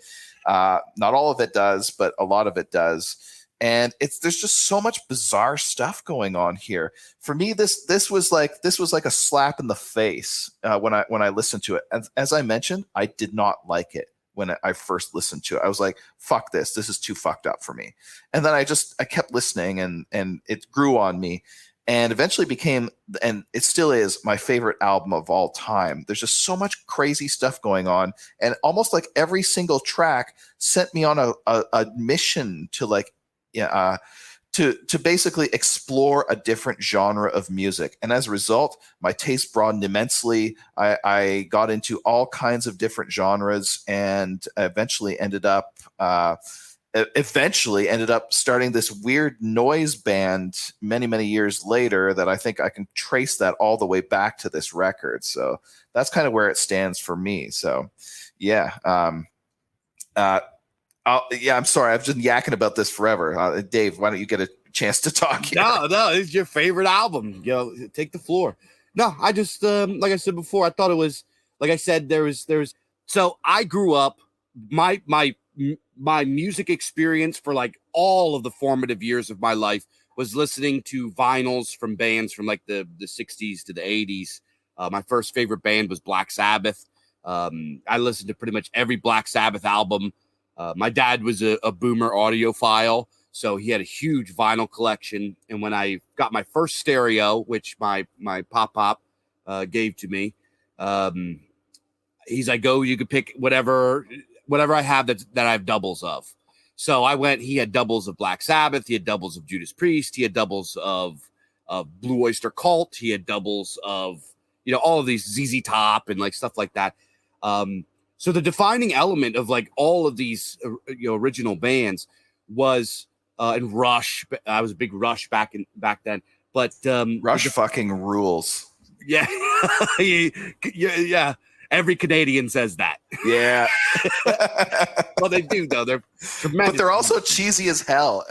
Not all of it does, but a lot of it does. And there's just so much bizarre stuff going on here. For me, this was like a slap in the face when I listened to it. As I mentioned, I did not like it when I first listened to it. I was like, "Fuck this! This is too fucked up for me." And then I kept listening, and it grew on me, and eventually became, and it still is, my favorite album of all time. There's just so much crazy stuff going on, and almost like every single track sent me on a mission to like. To basically explore a different genre of music. And as a result, my taste broadened immensely. I got into all kinds of different genres, and eventually ended up starting this weird noise band many years later that I think I can trace that all the way back to this record. So that's kind of where it stands for me. So yeah. I'm sorry. I've been yakking about this forever. Dave, why don't you get a chance to talk here? No, it's your favorite album. Take the floor. No, I just, like I said before, I thought it was, like I said, so I grew up, my music experience for like all of the formative years of my life was listening to vinyls from bands from like the 60s to the 80s. My first favorite band was Black Sabbath. I listened to pretty much every Black Sabbath album. My dad was a boomer audiophile, so he had a huge vinyl collection. And when I got my first stereo, which my pop gave to me, he's like, "Go, you could pick whatever I have that I have doubles of." So I went. He had doubles of Black Sabbath. He had doubles of Judas Priest. He had doubles of Blue Oyster Cult. He had doubles of all of these ZZ Top and like stuff like that. So the defining element of like all of these original bands was and Rush. I was a big Rush back then, but Rush fucking rules. Yeah, yeah. Every Canadian says that. Yeah. Well, they do though. They're tremendous, but they're also cheesy as hell.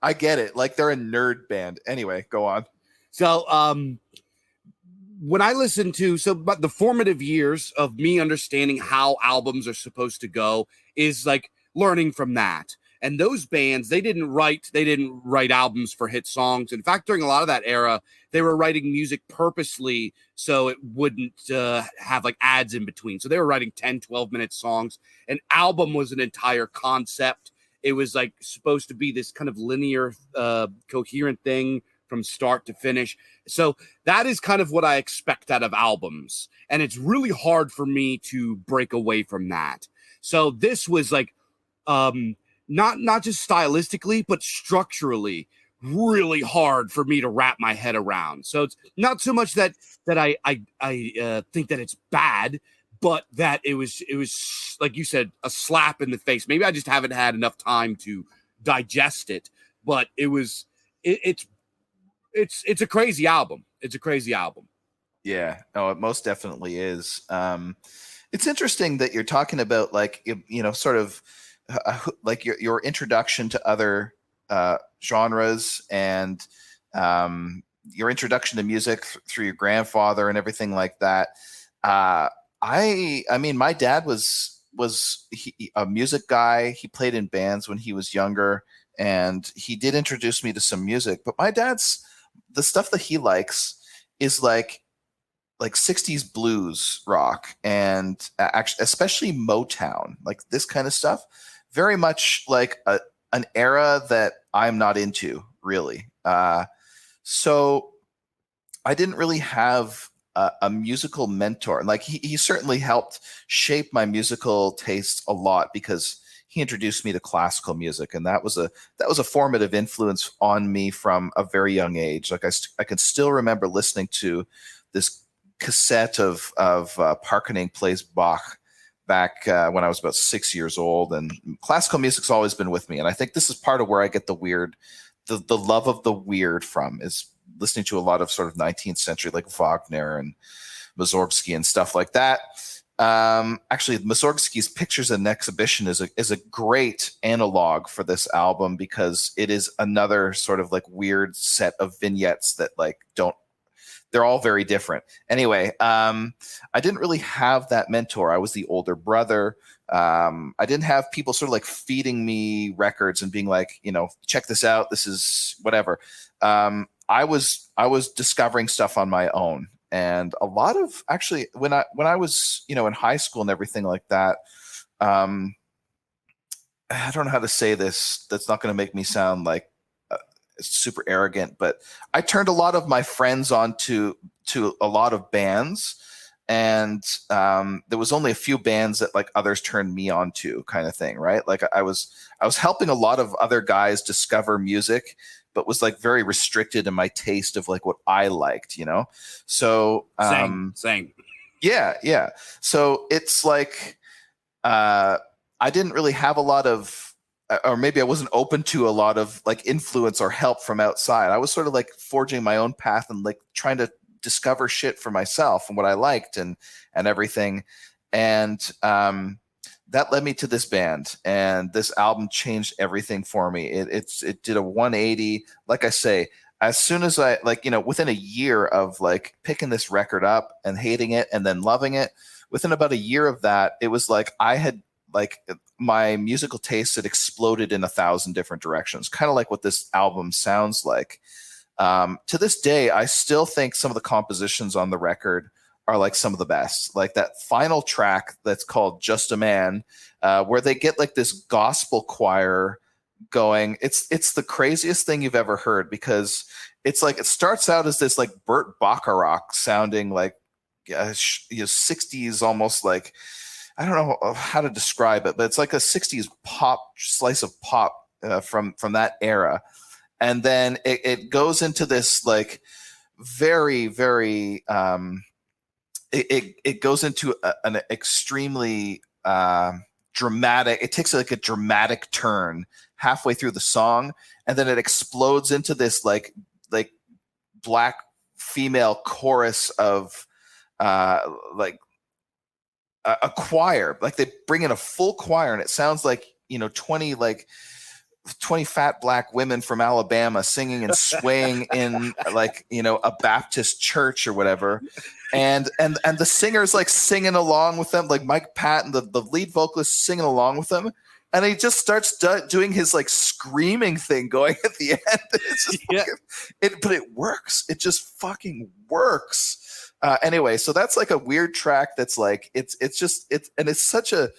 I get it. Like they're a nerd band. Anyway, go on. So when I listen to, but the formative years of me understanding how albums are supposed to go is like learning from that. And those bands, they didn't write albums for hit songs. In fact, during a lot of that era, they were writing music purposely so it wouldn't have like ads in between. So they were writing 10, 12-minute songs. An album was an entire concept. It was like supposed to be this kind of linear, coherent thing from start to finish. So that is kind of what I expect out of albums. And it's really hard for me to break away from that. So this was like not just stylistically, but structurally really hard for me to wrap my head around. So it's not so much that I think that it's bad, but that it was like you said, a slap in the face. Maybe I just haven't had enough time to digest it, but it's a crazy album. It's a crazy album. Yeah, no, it most definitely is. It's interesting that you're talking about like sort of like your introduction to other genres and your introduction to music through your grandfather and everything like that. I mean, my dad was a music guy. He played in bands when he was younger, and he did introduce me to some music. But my dad's the stuff that he likes is like 60s blues rock and actually especially Motown, like this kind of stuff. Very much like an era that I'm not into really. So I didn't really have a musical mentor. Like he certainly helped shape my musical taste a lot because he introduced me to classical music, and that was a formative influence on me from a very young age. Like I can still remember listening to this cassette of Parkening Plays Bach back when I was about 6 years old, and classical music's always been with me. And I think this is part of where I get the love of the weird from, is listening to a lot of sort of 19th century like Wagner and Mussorgsky and stuff like that. Actually, Mussorgsky's Pictures and Exhibition is a great analog for this album because it is another sort of like weird set of vignettes that like they're all very different. Anyway, I didn't really have that mentor. I was the older brother. I didn't have people sort of like feeding me records and being like, check this out. This is whatever. I was discovering stuff on my own. And a lot of actually when I was, in high school and everything like that, I don't know how to say this. That's not going to make me sound like super arrogant, but I turned a lot of my friends on to a lot of bands, and there was only a few bands that like others turned me on to, kind of thing, right? Like I was helping a lot of other guys discover music, but was like very restricted in my taste of like what I liked, So same. Yeah. So it's like I didn't really have a lot of, or maybe I wasn't open to a lot of like influence or help from outside. I was sort of like forging my own path and like trying to discover shit for myself and what I liked and everything. And that led me to this band, and this album changed everything for me. It did a 180. Like I say, as soon as I within a year of like picking this record up and hating it and then loving it, within about a year of that, it was like I had like my musical taste had exploded in 1,000 different directions, kind of like what this album sounds like. To this day, I still think some of the compositions on the record are like some of the best. Like that final track that's called Just a Man, where they get like this gospel choir going. It's the craziest thing you've ever heard, because it's like it starts out as this like Burt Bacharach sounding like 60s, almost like, I don't know how to describe it, but it's like a 60s pop slice of pop from that era. And then it goes into this like very, very, it goes into an extremely dramatic, it takes like a dramatic turn halfway through the song. And then it explodes into this like black female chorus of like a choir. Like they bring in a full choir, and it sounds like 20 fat black women from Alabama singing and swaying in like a Baptist church or whatever, and the singer's like singing along with them, like Mike Patton, the lead vocalist, singing along with them, and he just starts doing his like screaming thing going at the end. It's just but it works. It just fucking works. Anyway, so that's like a weird track that's like it's such a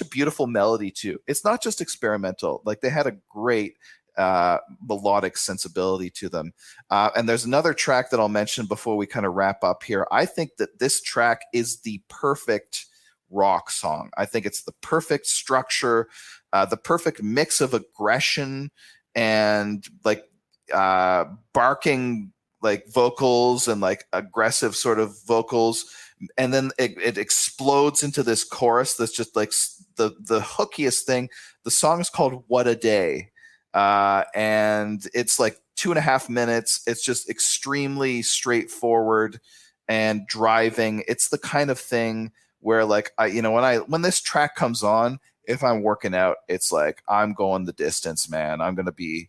beautiful melody too. It's not just experimental. Like they had a great melodic sensibility to them. And there's another track that I'll mention before we kind of wrap up here. I think that this track is the perfect rock song. I think it's the perfect structure, the perfect mix of aggression and like barking like vocals and like aggressive sort of vocals, and then it explodes into this chorus that's just like the hookiest thing. The song is called "What a Day," and it's like 2.5 minutes. It's just extremely straightforward and driving. It's the kind of thing where like when this track comes on, if I'm working out, it's like I'm going the distance, man. I'm gonna be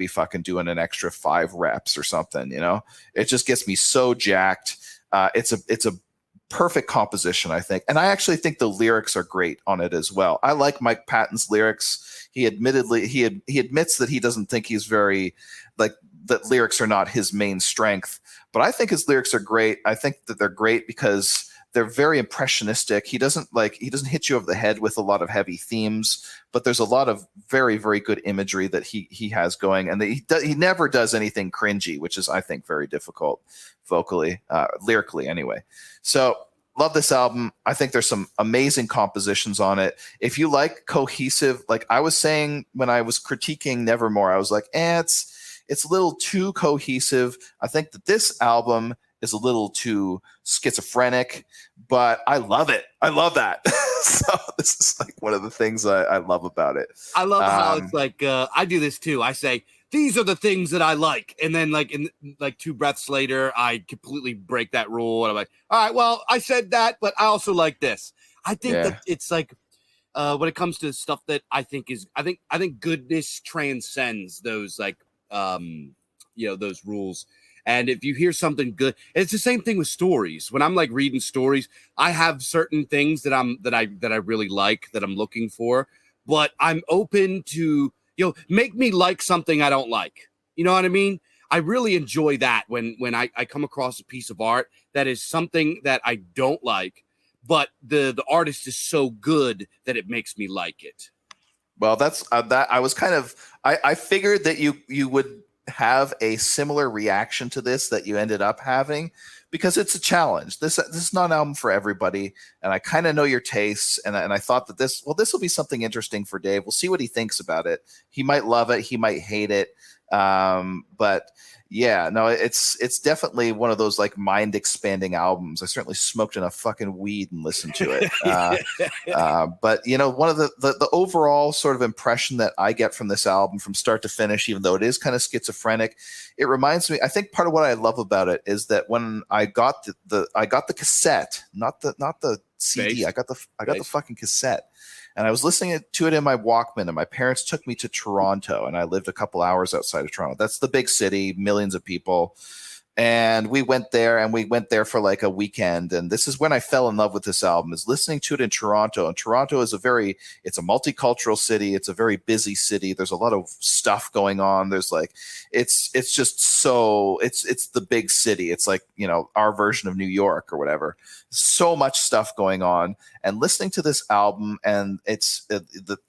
fucking doing an extra 5 reps or something. It just gets me so jacked. It's a perfect composition, I think, and I actually think the lyrics are great on it as well. I like Mike Patton's lyrics. He admits that he doesn't think he's very like that lyrics are not his main strength, but I think his lyrics are great. I think that they're great because they're very impressionistic. He doesn't hit you over the head with a lot of heavy themes, but there's a lot of very, very good imagery that he has going, and he never does anything cringy, which is, I think, very difficult vocally, lyrically anyway. So love this album. I think there's some amazing compositions on it. If you like cohesive, like I was saying when I was critiquing Nevermore, I was like, it's a little too cohesive. I think that this album is a little too schizophrenic, but I love it. I love that. So this is like one of the things I love about it. I love how it's like, I do this too. I say, these are the things that I like. And then like in like 2 breaths later, I completely break that rule. And I'm like, all right, well, I said that, but I also like this. I think that it's like, when it comes to stuff that I think goodness transcends those like, those rules. And if you hear something good, it's the same thing with stories. When I'm like reading stories, I have certain things that I really like that I'm looking for, but I'm open to, make me like something I don't like. You know what I mean? I really enjoy that when I come across a piece of art that is something that I don't like, but the artist is so good that it makes me like it. Well, that's that. I was kind of I figured that you would have a similar reaction to this that you ended up having, because it's a challenge. This is not an album for everybody, and I kind of know your tastes, and I thought that this will be something interesting for Dave. We'll see what he thinks about it. He might love it, he might hate it, but yeah, no, it's definitely one of those like mind expanding albums. I certainly smoked enough fucking weed and listened to it. But one of the overall sort of impression that I get from this album from start to finish, even though it is kind of schizophrenic, it reminds me. I think part of what I love about it is that when I got I got the cassette, not the CD. I got the fucking cassette. And I was listening to it in my Walkman, and my parents took me to Toronto, and I lived a couple hours outside of Toronto. That's the big city, millions of people. And we went there for like a weekend. And this is when I fell in love with this album, is listening to it in Toronto. And Toronto is it's a multicultural city. It's a very busy city. There's a lot of stuff going on. There's like, it's just so, it's the big city. It's like, our version of New York or whatever. So much stuff going on. And listening to this album, and it's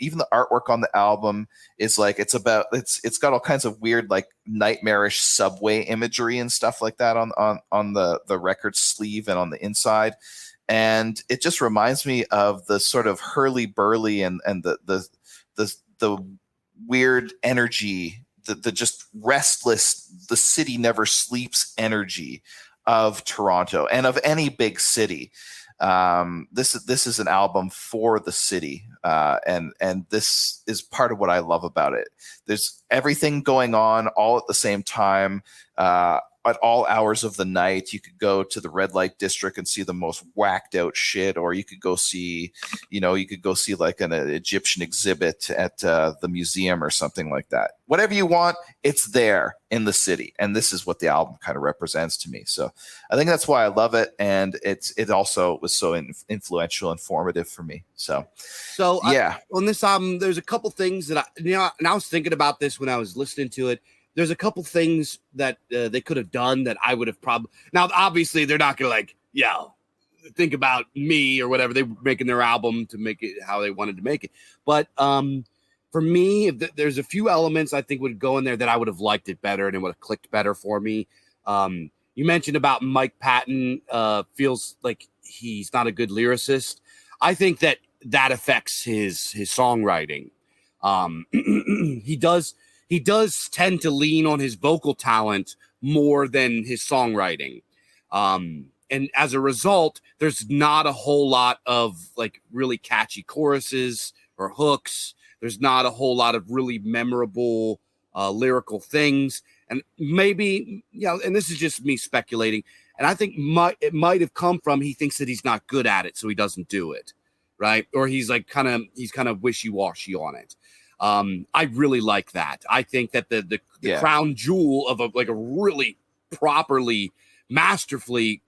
even the artwork on the album is like, it's got all kinds of weird, like nightmarish subway imagery and stuff like that on the record sleeve and on the inside. And it just reminds me of the sort of hurly-burly and the weird energy, the just restless, the city never sleeps energy of Toronto and of any big city. This is an album for the city, and this is part of what I love about it. There's everything going on all at the same time. At all hours of the night, you could go to the red light district and see the most whacked out shit, or you could go see, like an Egyptian exhibit at the museum or something like that. Whatever you want, it's there in the city, and this is what the album kind of represents to me. So I think that's why I love it, and it also was so influential and formative for me. So yeah, on this album, there's a couple things that and I was thinking about this when I was listening to it. There's a couple things that they could have done that I would have probably. Now, obviously, they're not going to think about me or whatever. They were making their album to make it how they wanted to make it. But for me, there's a few elements I think would go in there that I would have liked it better and it would have clicked better for me. You mentioned about Mike Patton feels like he's not a good lyricist. I think that affects his songwriting. He does tend to lean on his vocal talent more than his songwriting. And as a result, there's not a whole lot of like really catchy choruses or hooks. There's not a whole lot of really memorable lyrical things. And maybe, and this is just me speculating. And I think it might have come from he thinks that he's not good at it, so he doesn't do it, right? Or he's kind of wishy-washy on it. I really like that. I think that the crown jewel of a really properly, masterfully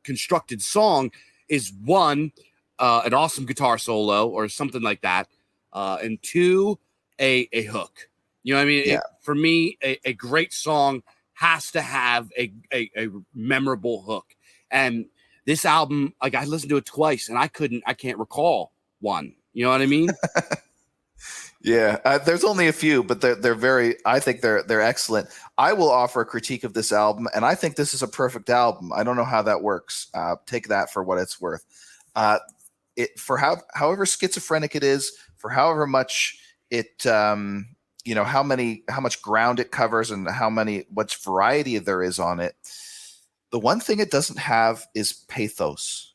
constructed song is one, an awesome guitar solo or something like that, and two, a hook. You know what I mean? Yeah. For me, a great song has to have a memorable hook. And this album, like I listened to it twice and I can't recall one. You know what I mean? Yeah, there's only a few, but they're very. I think they're excellent. I will offer a critique of this album, and I think this is a perfect album. I don't know how that works. Take that for what it's worth. However schizophrenic it is, for however much it, how much ground it covers, and much variety there is on it. The one thing it doesn't have is pathos.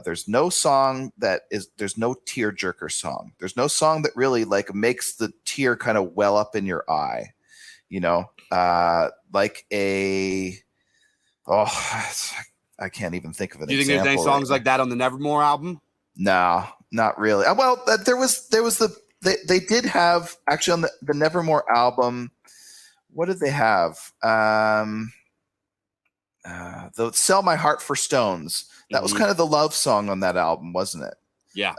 There's no song there's no tearjerker song. There's no song that really like makes the tear kind of well up in your eye, I can't even think of an example. Do you think there's any songs like that on the Nevermore album? No, not really. Well, they did have actually on the Nevermore album. What did they have? The Sell My Heart for Stones. That was kind of the love song on that album, wasn't it? Yeah.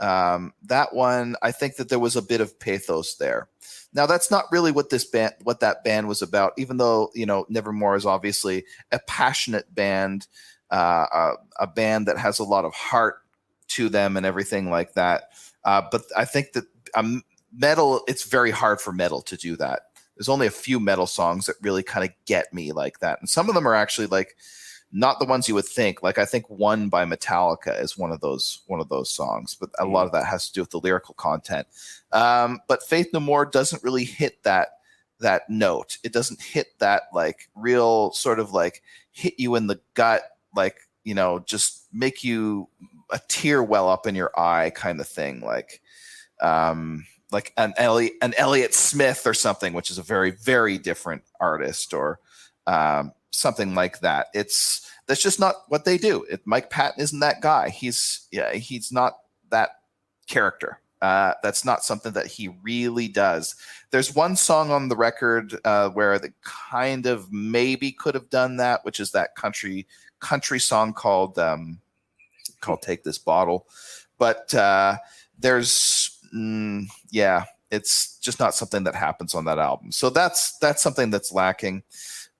That one, I think that there was a bit of pathos there. Now, that's not really what that band was about, even though, Nevermore is obviously a passionate band, a band that has a lot of heart to them and everything like that. But I think that metal, it's very hard for metal to do that. There's only a few metal songs that really kind of get me like that. And some of them are actually like not the ones you would think. Like I think One by Metallica is one of those songs, but a lot of that has to do with the lyrical content. But Faith No More doesn't really hit that note. It doesn't hit that like real sort of like hit you in the gut, like, just make you a tear well up in your eye kind of thing. Like an Elliott Smith or something, which is a very, very different artist, or something like that. That's just not what they do. Mike Patton isn't that guy. He's not that character. That's not something that he really does. There's one song on the record where they kind of maybe could have done that, which is that country song called Take This Bottle. But it's just not something that happens on that album. So that's something that's lacking.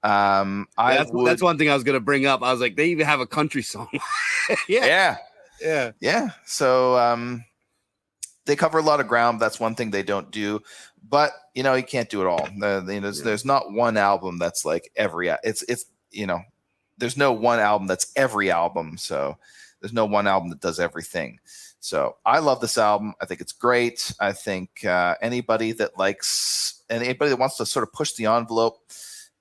That's one thing I was going to bring up. I was like, they even have a country song. Yeah. So they cover a lot of ground. That's one thing they don't do, but you can't do it all. There's not one album that's like there's no one album that's every album. So there's no one album that does everything. So I love this album. I think it's great. I think anybody that wants to sort of push the envelope,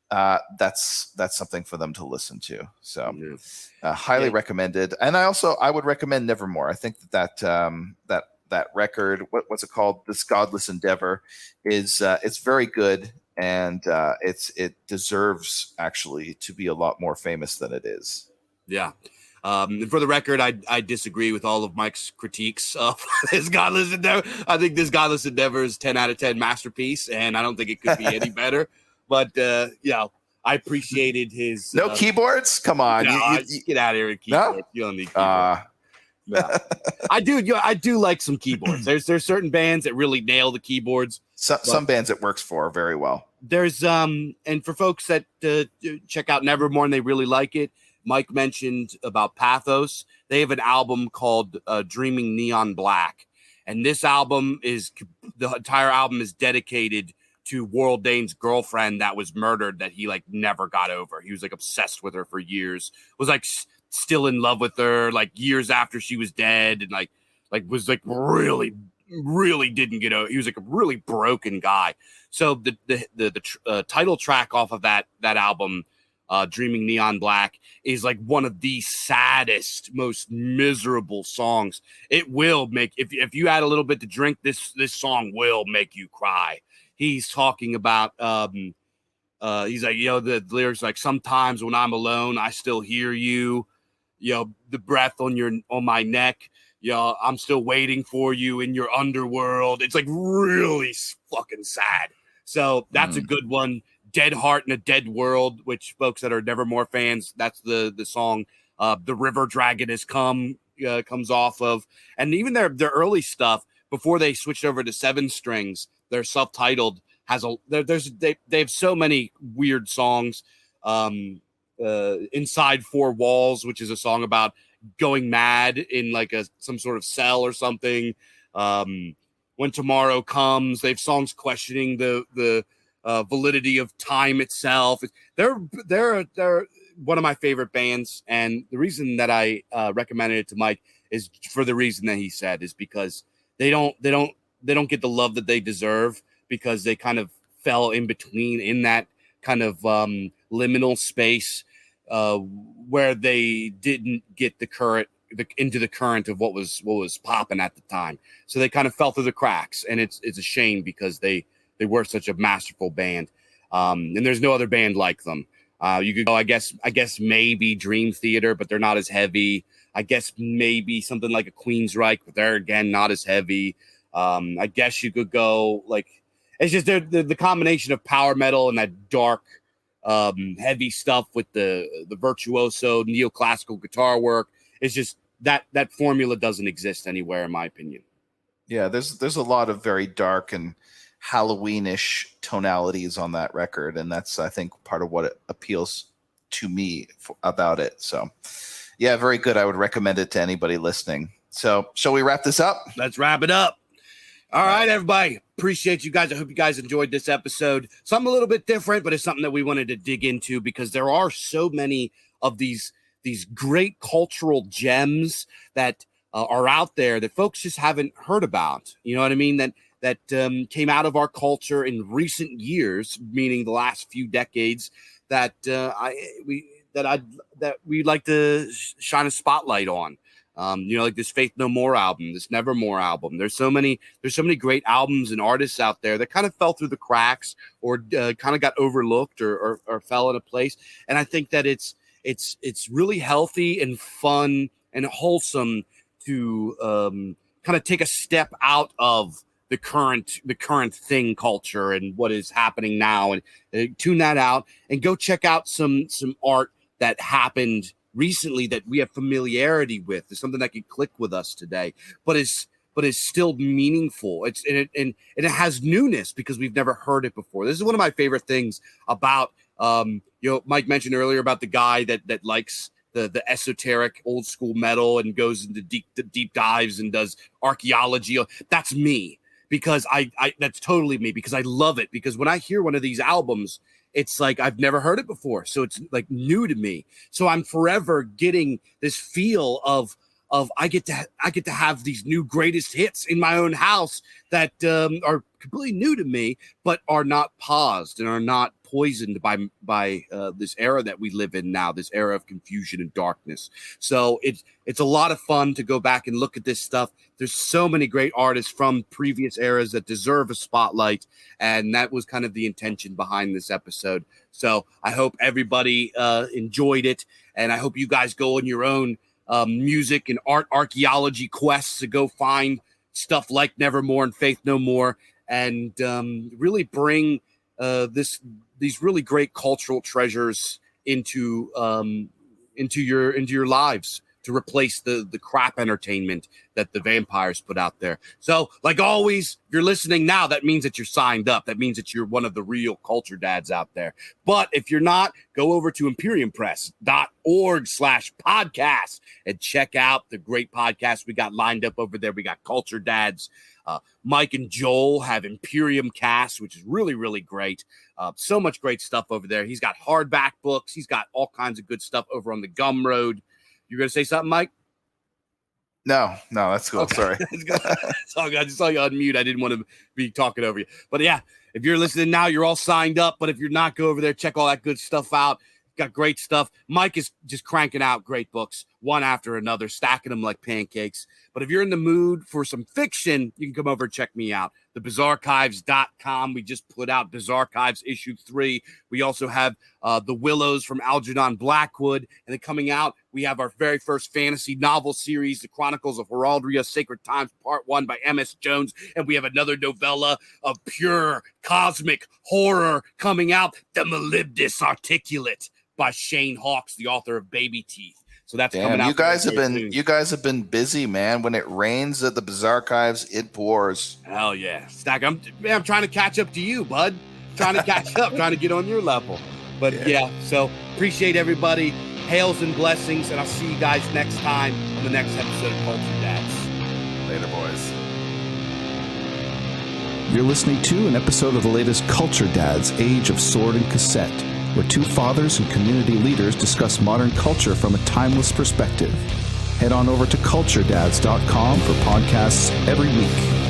that's something for them to listen to. So highly recommended. And I would recommend Nevermore. I think that record, what's it called? This Godless Endeavor is it's very good, and it deserves actually to be a lot more famous than it is. Yeah. And for the record, I disagree with all of Mike's critiques of this Godless Endeavor. I think this Godless Endeavor is 10 out of 10 masterpiece, and I don't think it could be any better. But I appreciated his no keyboards. Come on, you get out of here with keyboards. No? You don't need keyboards. No. I do like some keyboards. There's certain bands that really nail the keyboards. Some bands it works for very well. There's and for folks that check out Nevermore and they really like it. Mike mentioned about pathos. They have an album called Dreaming Neon Black. And this album the entire album is dedicated to Warrell Dane's girlfriend that was murdered, that he like never got over. He was like obsessed with her for years, was like still in love with her like years after she was dead. And like like was like really didn't get out. He was like a really broken guy. So the title track off of that album, Dreaming Neon Black, is like one of the saddest, most miserable songs. It will make, if you add a little bit to drink, this song will make you cry. He's talking about he's like, the lyrics like, sometimes when I'm alone, I still hear you, the breath on my neck. I'm still waiting for you in your underworld. It's like really fucking sad. So that's a good one. Dead Heart in a Dead World, which folks that are Nevermore fans, that's the song The River Dragon Has Come comes off of. And even their early stuff, before they switched over to 7 strings, their self-titled has they have so many weird songs. Inside Four Walls, which is a song about going mad in like some sort of cell or something. When Tomorrow Comes, they have songs questioning the validity of time itself. They're one of my favorite bands, and the reason that I recommended it to Mike is for the reason that he said, is because they don't get the love that they deserve, because they kind of fell in between in that kind of liminal space where they didn't get into the current of what was popping at the time. So they kind of fell through the cracks, and it's a shame, because they were such a masterful band. And there's no other band like them. You could go, I guess maybe Dream Theater, but they're not as heavy. I guess maybe something like a Queensryche, but they're again not as heavy. I guess you could go like, it's just the combination of power metal and that dark, heavy stuff with the virtuoso neoclassical guitar work. It's just that formula doesn't exist anywhere, in my opinion. Yeah, there's a lot of very dark and Halloweenish tonalities on that record, and that's, I think, part of what appeals to me about it. So, yeah, very good. I would recommend it to anybody listening. So, shall we wrap this up? Let's wrap it up. All right, everybody. Appreciate you guys. I hope you guys enjoyed this episode. Something a little bit different, but it's something that we wanted to dig into, because there are so many of these great cultural gems that are out there that folks just haven't heard about. You know what I mean? That came out of our culture in recent years, meaning the last few decades, that we'd like to shine a spotlight on. Like this Faith No More album, this Nevermore album. There's so many great albums and artists out there that kind of fell through the cracks, or kind of got overlooked, or fell into place. And I think that it's really healthy and fun and wholesome to kind of take a step out of the current thing culture and what is happening now, and tune that out and go check out some art that happened recently that we have familiarity with. There's something that can click with us today, but is still meaningful. And it has newness because we've never heard it before. This is one of my favorite things about Mike mentioned earlier about the guy that likes the esoteric old school metal and goes into deep dives and does archaeology. That's me, because I that's totally me, because I love it. Because when I hear one of these albums, it's like I've never heard it before, so it's like new to me. So I'm forever getting this feel of I get to have these new greatest hits in my own house that are completely new to me, but are not paused and are not poisoned by this era that we live in now, this era of confusion and darkness. So it's a lot of fun to go back and look at this stuff. There's so many great artists from previous eras that deserve a spotlight, and that was kind of the intention behind this episode. So I hope everybody enjoyed it, and I hope you guys go on your own music and art archaeology quests to go find stuff like Nevermore and Faith No More, and really bring these really great cultural treasures into your lives, to replace the crap entertainment that the vampires put out there. So, like always, if you're listening now, that means that you're signed up. That means that you're one of the real culture dads out there. But if you're not, go over to imperiumpress.org/podcast and check out the great podcasts we got lined up over there. We got Culture Dads. Mike and Joel have Imperium Cast, which is really, really great. So much great stuff over there. He's got hardback books. He's got all kinds of good stuff over on the Gumroad. You're going to say something, Mike? No, that's cool. Okay. Sorry. It's all good. I just saw you unmute. I didn't want to be talking over you. But yeah, if you're listening now, you're all signed up. But if you're not, go over there, check all that good stuff out. Got great stuff. Mike is just cranking out great books, one after another, stacking them like pancakes. But if you're in the mood for some fiction, you can come over and check me out. TheBizarreArchives.com. We just put out Bizarre Archives issue 3. We also have The Willows from Algernon Blackwood. And then coming out, we have our very first fantasy novel series, The Chronicles of Heraldria, Sacred Times, Part 1 by M.S. Jones. And we have another novella of pure cosmic horror coming out, The Molybdus Articulate by Shane Hawkes, the author of Baby Teeth. So that's coming out. You guys have been busy, man. When it rains at the Bizarre Archives, it pours. Hell yeah. Stack, I'm trying to catch up to you, bud. Trying to catch up, trying to get on your level. But yeah, so appreciate everybody. Hails and blessings, and I'll see you guys next time on the next episode of Culture Dads. Later, boys. You're listening to an episode of the latest Culture Dads, Age of Sword and Cassette, where two fathers and community leaders discuss modern culture from a timeless perspective. Head on over to culturedads.com for podcasts every week.